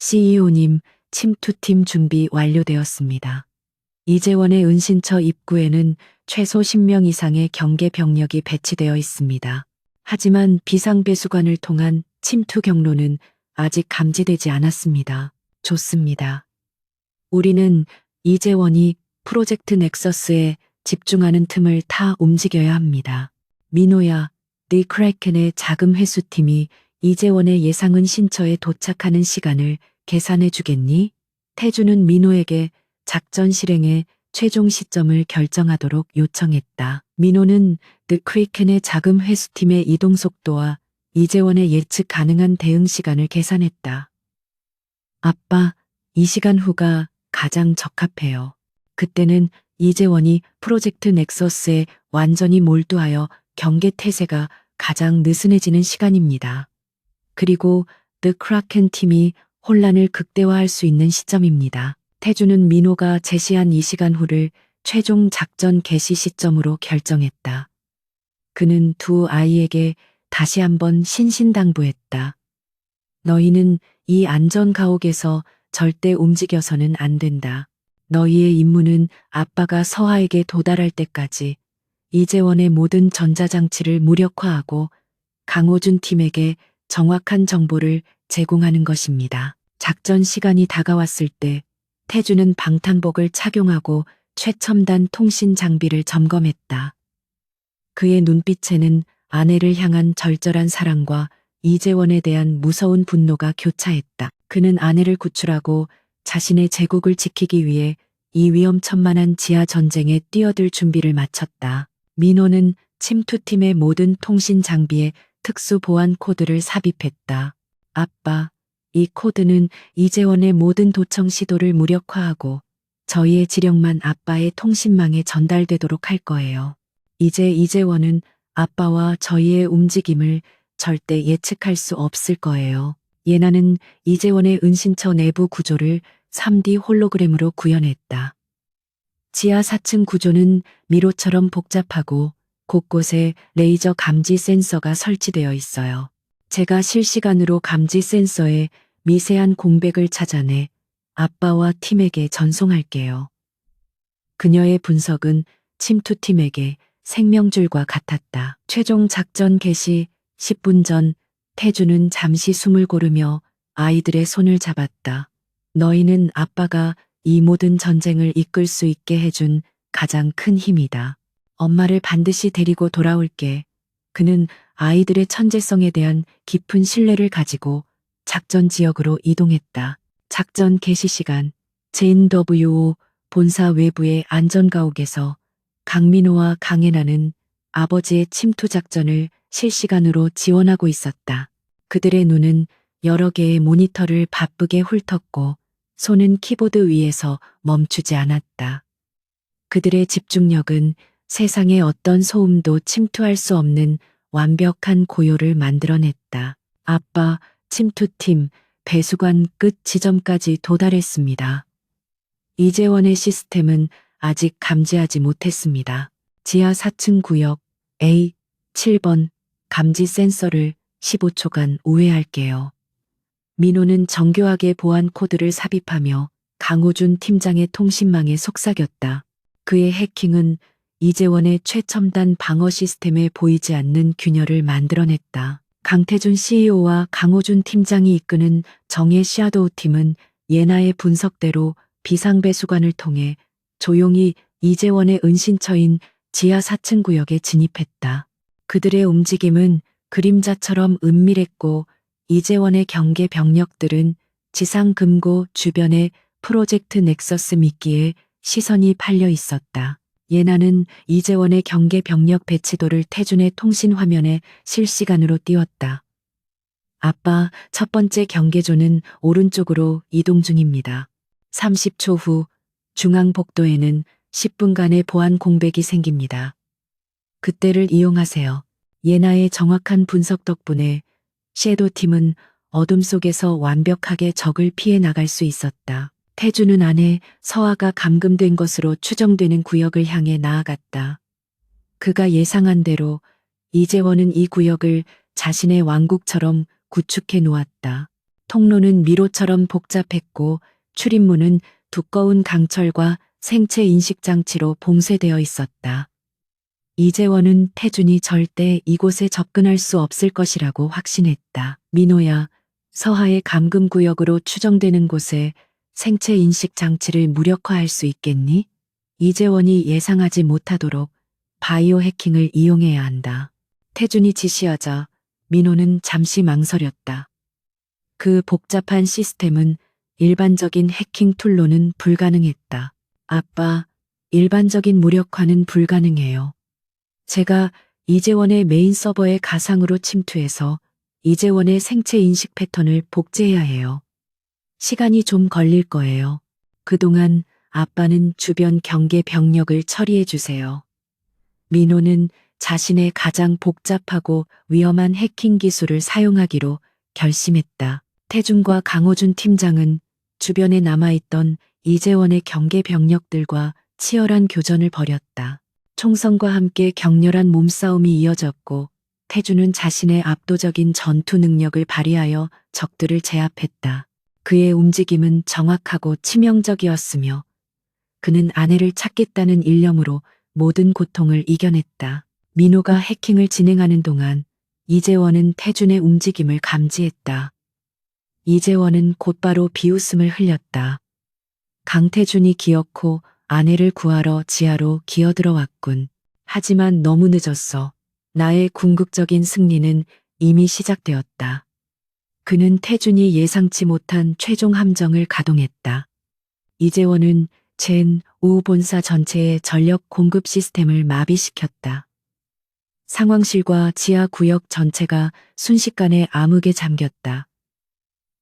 S1: CEO님, 침투팀 준비 완료되었습니다. 이재원의 은신처 입구에는 최소 10명 이상의 경계 병력이 배치되어 있습니다. 하지만 비상배수관을 통한 침투 경로는 아직 감지되지 않았습니다. 좋습니다. 우리는 이재원이 프로젝트 넥서스에 집중하는 틈을 타 움직여야 합니다. 민호야, 네 크래켄의 자금 회수팀이 이재원의 예상 은신처에 도착하는 시간을 계산해 주겠니? 태주는 민호에게 작전 실행의 최종 시점을 결정하도록 요청했다. 민호는 드 크래켄의 자금 회수팀의 이동 속도와 이재원의 예측 가능한 대응 시간을 계산했다. 아빠, 이 시간 후가 가장 적합해요. 그때는 이재원이 프로젝트 넥서스에 완전히 몰두하여 경계 태세가 가장 느슨해지는 시간입니다. 그리고 드 크라켄 팀이 혼란을 극대화할 수 있는 시점입니다. 태주는 민호가 제시한 이 시간 후를 최종 작전 개시 시점으로 결정했다. 그는 두 아이에게 다시 한번 신신당부했다. 너희는 이 안전 가옥에서 절대 움직여서는 안 된다. 너희의 임무는 아빠가 서하에게 도달할 때까지 이재원의 모든 전자장치를 무력화하고 강호준 팀에게 정확한 정보를 제공하는 것입니다. 작전 시간이 다가왔을 때 태주는 방탄복을 착용하고 최첨단 통신 장비를 점검했다. 그의 눈빛에는 아내를 향한 절절한 사랑과 이재원에 대한 무서운 분노가 교차했다. 그는 아내를 구출하고 자신의 제국을 지키기 위해 이 위험천만한 지하 전쟁에 뛰어들 준비를 마쳤다. 민호는 침투팀의 모든 통신 장비에 특수 보안 코드를 삽입했다. 아빠, 이 코드는 이재원의 모든 도청 시도를 무력화하고 저희의 지령만 아빠의 통신망에 전달되도록 할 거예요. 이제 이재원은 아빠와 저희의 움직임을 절대 예측할 수 없을 거예요. 예나는 이재원의 은신처 내부 구조를 3D 홀로그램으로 구현했다. 지하 4층 구조는 미로처럼 복잡하고 곳곳에 레이저 감지 센서가 설치되어 있어요. 제가 실시간으로 감지 센서에 미세한 공백을 찾아내 아빠와 팀에게 전송할게요. 그녀의 분석은 침투팀에게 생명줄과 같았다. 최종 작전 개시 10분 전 태주는 잠시 숨을 고르며 아이들의 손을 잡았다. 너희는 아빠가 이 모든 전쟁을 이끌 수 있게 해준 가장 큰 힘이다. 엄마를 반드시 데리고 돌아올게. 그는 아이들의 천재성에 대한 깊은 신뢰를 가지고 작전 지역으로 이동했다. 작전 개시 시간, JW 본사 외부의 안전가옥에서 강민호와 강혜나는 아버지의 침투 작전을 실시간으로 지원하고 있었다. 그들의 눈은 여러 개의 모니터를 바쁘게 훑었고 손은 키보드 위에서 멈추지 않았다. 그들의 집중력은 세상의 어떤 소음도 침투할 수 없는 완벽한 고요를 만들어냈다. 아빠, 침투팀, 배수관 끝 지점까지 도달했습니다. 이재원의 시스템은 아직 감지하지 못했습니다. 지하 4층 구역 A 7번 감지 센서를 15초간 우회할게요. 민호는 정교하게 보안 코드를 삽입하며 강호준 팀장의 통신망에 속삭였다. 그의 해킹은 이재원의 최첨단 방어 시스템에 보이지 않는 균열을 만들어냈다. 강태준 CEO와 강호준 팀장이 이끄는 정예 샤도우 팀은 예나의 분석대로 비상배수관을 통해 조용히 이재원의 은신처인 지하 4층 구역에 진입했다. 그들의 움직임은 그림자처럼 은밀했고 이재원의 경계 병력들은 지상 금고 주변의 프로젝트 넥서스 미끼에 시선이 팔려 있었다. 예나는 이재원의 경계 병력 배치도를 태준의 통신 화면에 실시간으로 띄웠다. 아빠, 첫 번째 경계조는 오른쪽으로 이동 중입니다. 30초 후 중앙복도에는 10분간의 보안 공백이 생깁니다. 그때를 이용하세요. 예나의 정확한 분석 덕분에 섀도우팀은 어둠 속에서 완벽하게 적을 피해 나갈 수 있었다. 태주는 안에 서아가 감금된 것으로 추정되는 구역을 향해 나아갔다. 그가 예상한 대로 이재원은 이 구역을 자신의 왕국처럼 구축해 놓았다. 통로는 미로처럼 복잡했고 출입문은 두꺼운 강철과 생체 인식 장치로 봉쇄되어 있었다. 이재원은 태준이 절대 이곳에 접근할 수 없을 것이라고 확신했다. 민호야, 서하의 감금 구역으로 추정되는 곳에 생체 인식 장치를 무력화할 수 있겠니? 이재원이 예상하지 못하도록 바이오 해킹을 이용해야 한다. 태준이 지시하자 민호는 잠시 망설였다. 그 복잡한 시스템은 일반적인 해킹 툴로는 불가능했다. 아빠, 일반적인 무력화는 불가능해요. 제가 이재원의 메인 서버에 가상으로 침투해서 이재원의 생체 인식 패턴을 복제해야 해요. 시간이 좀 걸릴 거예요. 그동안 아빠는 주변 경계 병력을 처리해 주세요. 민호는 자신의 가장 복잡하고 위험한 해킹 기술을 사용하기로 결심했다. 태준과 강호준 팀장은 주변에 남아있던 이재원의 경계 병력들과 치열한 교전을 벌였다. 총성과 함께 격렬한 몸싸움이 이어졌고 태준은 자신의 압도적인 전투 능력을 발휘하여 적들을 제압했다. 그의 움직임은 정확하고 치명적이었으며 그는 아내를 찾겠다는 일념으로 모든 고통을 이겨냈다. 민호가 해킹을 진행하는 동안 이재원은 태준의 움직임을 감지했다. 이재원은 곧바로 비웃음을 흘렸다. 강태준이 기어코 아내를 구하러 지하로 기어들어왔군. 하지만 너무 늦었어. 나의 궁극적인 승리는 이미 시작되었다. 그는 태준이 예상치 못한 최종 함정을 가동했다. 이재원은 젠5 본사 전체의 전력 공급 시스템을 마비시켰다. 상황실과 지하 구역 전체가 순식간에 암흑에 잠겼다.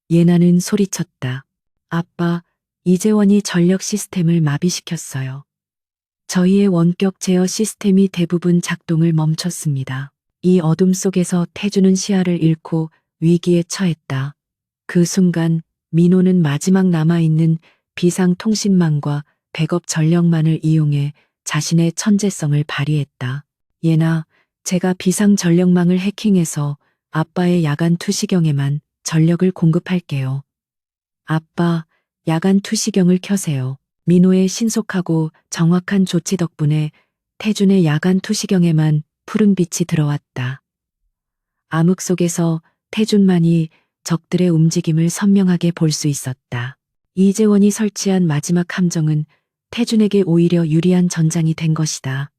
S1: 예나는 소리쳤다. 아빠, 이재원이 전력 시스템을 마비시켰어요. 저희의 원격 제어 시스템이 대부분 작동을 멈췄습니다. 이 어둠 속에서 태주는 시야를 잃고 위기에 처했다. 그 순간 민호는 마지막 남아있는 비상통신망과 백업 전력만을 이용해 자신의 천재성을 발휘했다. 예나, 제가 비상전력망을 해킹해서 아빠의 야간 투시경에만 전력을 공급할게요. 아빠, 야간 투시경을 켜세요. 민호의 신속하고 정확한 조치 덕분에 태준의 야간 투시경에만 푸른 빛이 들어왔다. 암흑 속에서 태준만이 적들의 움직임을 선명하게 볼 수 있었다. 이재원이 설치한 마지막 함정은 태준에게 오히려 유리한 전장이 된 것이다.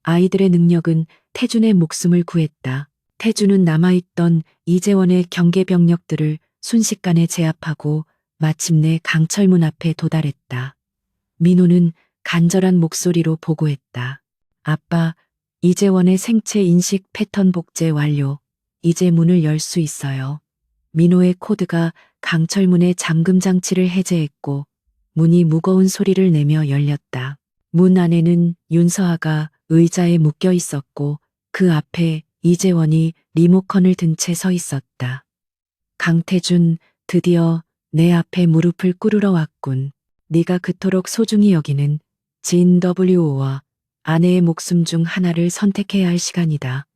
S1: 아이들의 능력은 태준의 목숨을 구했다. 태준은 남아있던 이재원의 경계 병력들을 순식간에 제압하고 마침내 강철문 앞에 도달했다. 민호는 간절한 목소리로 보고했다. 아빠, 이재원의 생체 인식 패턴 복제 완료. 이제 문을 열 수 있어요. 민호의 코드가 강철문의 잠금 장치를 해제했고 문이 무거운 소리를 내며 열렸다. 문 안에는 윤서아가 의자에 묶여 있었고 그 앞에 이재원이 리모컨을 든 채 서 있었다. 강태준, 드디어 내 앞에 무릎을 꿇으러 왔군. 네가 그토록 소중히 여기는 진 WO와 아내의 목숨 중 하나를 선택해야 할 시간이다.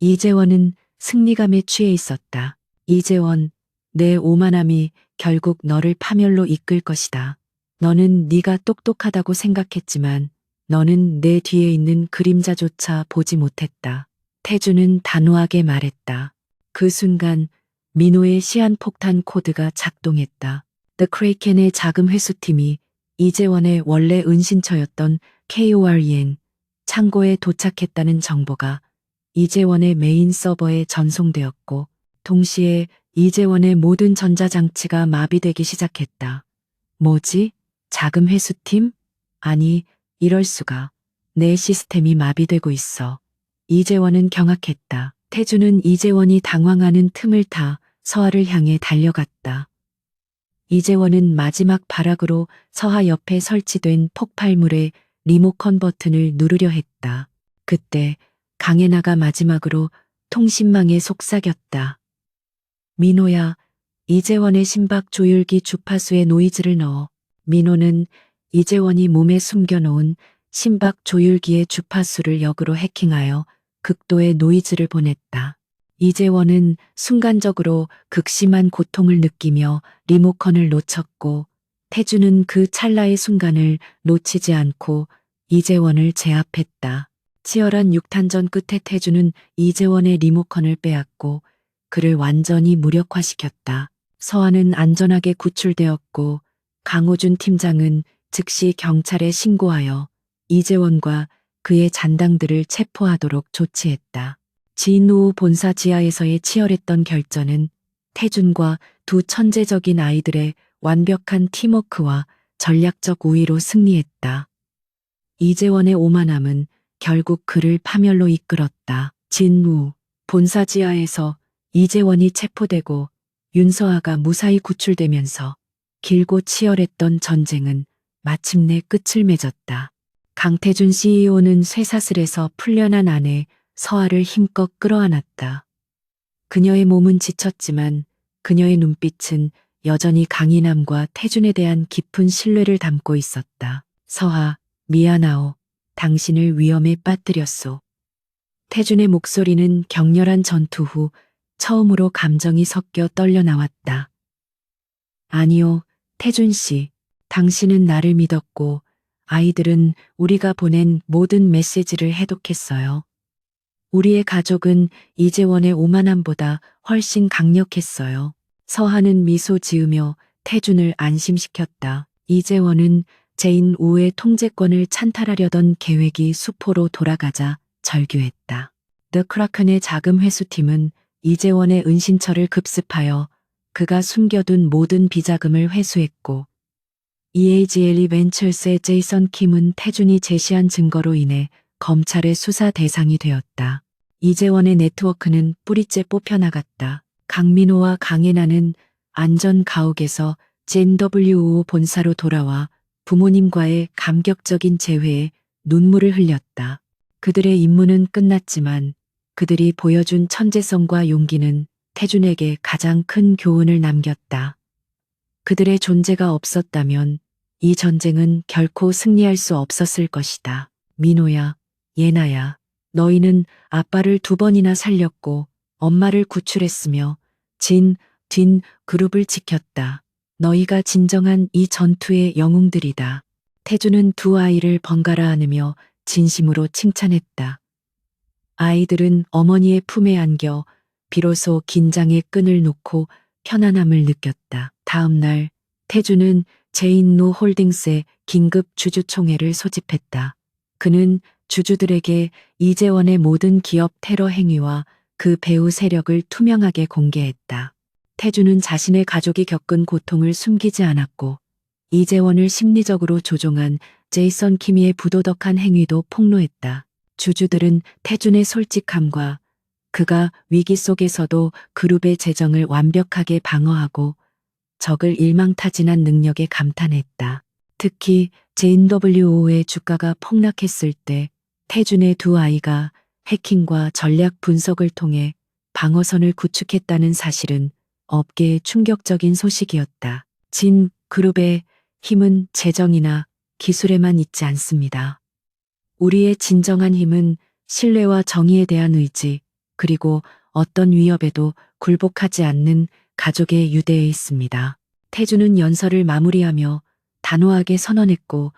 S1: 이재원은 승리감에 취해 있었다. 이재원, 내 오만함이 결국 너를 파멸로 이끌 것이다. 너는 네가 똑똑하다고 생각했지만 너는 내 뒤에 있는 그림자조차 보지 못했다. 태주는 단호하게 말했다. 그 순간 민호의 시한폭탄 코드가 작동했다. The Kraken의 자금 회수팀이 이재원의 원래 은신처였던 KOREN 창고에 도착했다는 정보가 이재원의 메인 서버에 전송되었고 동시에 이재원의 모든 전자장치가 마비되기 시작했다. 뭐지? 자금 회수팀? 아니, 이럴 수가. 내 시스템이 마비되고 있어. 이재원은 경악했다. 태주는 이재원이 당황하는 틈을 타 서하를 향해 달려갔다. 이재원은 마지막 발악으로 서하 옆에 설치된 폭발물의 리모컨 버튼을 누르려 했다. 그때 강혜나가 마지막으로 통신망에 속삭였다. 민호야, 이재원의 심박 조율기 주파수에 노이즈를 넣어. 민호는 이재원이 몸에 숨겨놓은 심박 조율기의 주파수를 역으로 해킹하여 극도의 노이즈를 보냈다. 이재원은 순간적으로 극심한 고통을 느끼며 리모컨을 놓쳤고 태주는 그 찰나의 순간을 놓치지 않고 이재원을 제압했다. 치열한 육탄전 끝에 태주는 이재원의 리모컨을 빼앗고 그를 완전히 무력화시켰다. 서하는 안전하게 구출되었고 강호준 팀장은 즉시 경찰에 신고하여 이재원과 그의 잔당들을 체포하도록 조치했다. 진우 본사 지하에서의 치열했던 결전은 태준과 두 천재적인 아이들의 완벽한 팀워크와 전략적 우위로 승리했다. 이재원의 오만함은 결국 그를 파멸로 이끌었다. 진우 본사 지하에서 이재원이 체포되고 윤서아가 무사히 구출되면서 길고 치열했던 전쟁은 마침내 끝을 맺었다. 강태준 CEO는 쇠사슬에서 풀려난 아내 서아를 힘껏 끌어안았다. 그녀의 몸은 지쳤지만 그녀의 눈빛은 여전히 강인함과 태준에 대한 깊은 신뢰를 담고 있었다. 서아, 미안하오. 당신을 위험에 빠뜨렸소. 태준의 목소리는 격렬한 전투 후 처음으로 감정이 섞여 떨려 나왔다. 아니요, 태준 씨. 당신은 나를 믿었고 아이들은 우리가 보낸 모든 메시지를 해독했어요. 우리의 가족은 이재원의 오만함보다 훨씬 강력했어요. 서하는 미소 지으며 태준을 안심시켰다. 이재원은 제인 우의 통제권을 찬탈하려던 계획이 수포로 돌아가자 절규했다. 더 크라켄의 자금 회수팀은 이재원의 은신처를 급습하여 그가 숨겨둔 모든 비자금을 회수했고 EAGLE 벤처스의 제이선 킴은 태준이 제시한 증거로 인해 검찰의 수사 대상이 되었다. 이재원의 네트워크는 뿌리째 뽑혀나갔다. 강민호와 강혜나는 안전 가옥에서 JMWO 본사로 돌아와 부모님과의 감격적인 재회에 눈물을 흘렸다. 그들의 임무는 끝났지만 그들이 보여준 천재성과 용기는 태준에게 가장 큰 교훈을 남겼다. 그들의 존재가 없었다면 이 전쟁은 결코 승리할 수 없었을 것이다. 민호야, 예나야, 너희는 아빠를 2번이나 살렸고 엄마를 구출했으며 진 그룹을 지켰다. 너희가 진정한 이 전투의 영웅들이다. 태주는 두 아이를 번갈아 안으며 진심으로 칭찬했다. 아이들은 어머니의 품에 안겨 비로소 긴장의 끈을 놓고 편안함을 느꼈다. 다음 날 태주는 제인노 홀딩스의 긴급 주주총회를 소집했다. 그는 주주들에게 이재원의 모든 기업 테러 행위와 그 배후 세력을 투명하게 공개했다. 태주는 자신의 가족이 겪은 고통을 숨기지 않았고 이재원을 심리적으로 조종한 제이선 키미의 부도덕한 행위도 폭로했다. 주주들은 태준의 솔직함과 그가 위기 속에서도 그룹의 재정을 완벽하게 방어하고 적을 일망타진한 능력에 감탄했다. 특히 JMWO의 주가가 폭락했을 때 태준의 두 아이가 해킹과 전략 분석을 통해 방어선을 구축했다는 사실은 업계의 충격적인 소식이었다. 진 그룹의 힘은 재정이나 기술에만 있지 않습니다. 우리의 진정한 힘은 신뢰와 정의에 대한 의지, 그리고 어떤 위협에도 굴복하지 않는 가족의 유대에 있습니다. 태주는 연설을 마무리하며 단호하게 선언했고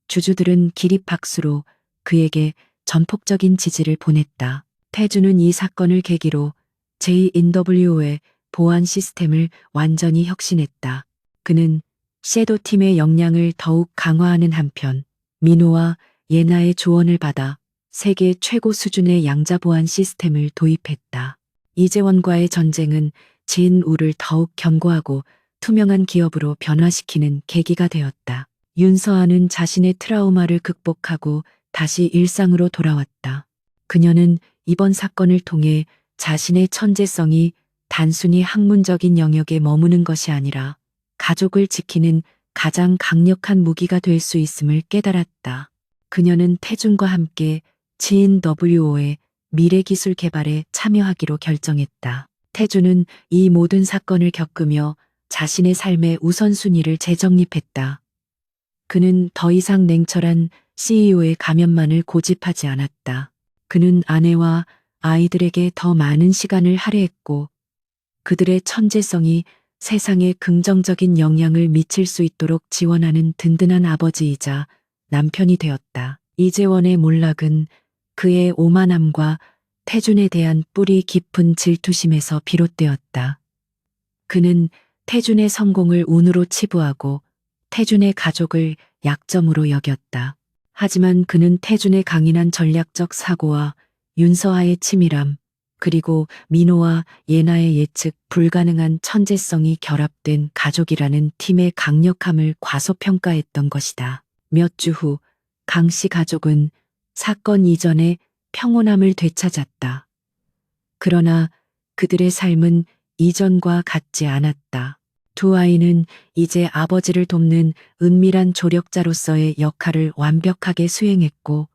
S1: 주주들은 기립박수로 그에게 전폭적인 지지를 보냈다. 태주는 이 사건을 계기로 JMWO의 보안 시스템을 완전히 혁신했다. 그는 섀도팀의 역량을 더욱 강화하는 한편 민호와 예나의 조언을 받아 세계 최고 수준의 양자 보안 시스템을 도입했다. 이재원과의 전쟁은 진우를 더욱 견고하고 투명한 기업으로 변화시키는 계기가 되었다. 윤서아는 자신의 트라우마를 극복하고 다시 일상으로 돌아왔다. 그녀는 이번 사건을 통해 자신의 천재성이 단순히 학문적인 영역에 머무는 것이 아니라 가족을 지키는 가장 강력한 무기가 될 수 있음을 깨달았다. 그녀는 태준과 함께 지인 WO의 미래기술 개발에 참여하기로 결정했다. 태준은 이 모든 사건을 겪으며 자신의 삶의 우선순위를 재정립했다. 그는 더 이상 냉철한 CEO의 가면만을 고집하지 않았다. 그는 아내와 아이들에게 더 많은 시간을 할애했고 그들의 천재성이 세상에 긍정적인 영향을 미칠 수 있도록 지원하는 든든한 아버지이자 남편이 되었다. 이재원의 몰락은 그의 오만함과 태준에 대한 뿌리 깊은 질투심에서 비롯되었다. 그는 태준의 성공을 운으로 치부하고 태준의 가족을 약점으로 여겼다. 하지만 그는 태준의 강인한 전략적 사고와 윤서아의 치밀함, 그리고 민호와 예나의 예측 불가능한 천재성이 결합된 가족이라는 팀의 강력함을 과소평가했던 것이다. 몇 주 후 강 씨 가족은 사건 이전의 평온함을 되찾았다. 그러나 그들의 삶은 이전과 같지 않았다. 두 아이는 이제 아버지를 돕는 은밀한 조력자로서의 역할을 완벽하게 수행했고,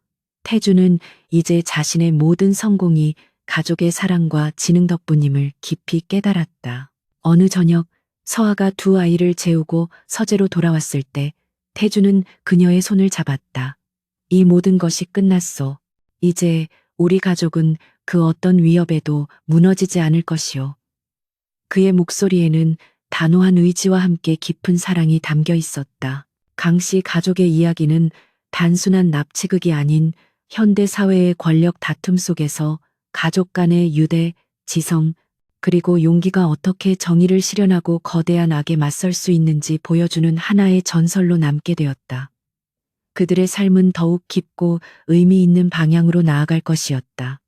S1: 태주는 이제 자신의 모든 성공이 가족의 사랑과 지능 덕분임을 깊이 깨달았다. 어느 저녁 서아가 두 아이를 재우고 서재로 돌아왔을 때 태주는 그녀의 손을 잡았다. 이 모든 것이 끝났소. 이제 우리 가족은 그 어떤 위협에도 무너지지 않을 것이오. 그의 목소리에는 단호한 의지와 함께 깊은 사랑이 담겨 있었다. 강 씨 가족의 이야기는 단순한 납치극이 아닌 현대 사회의 권력 다툼 속에서 가족 간의 유대, 지성, 그리고 용기가 어떻게 정의를 실현하고 거대한 악에 맞설 수 있는지 보여주는 하나의 전설로 남게 되었다. 그들의 삶은 더욱 깊고 의미 있는 방향으로 나아갈 것이었다.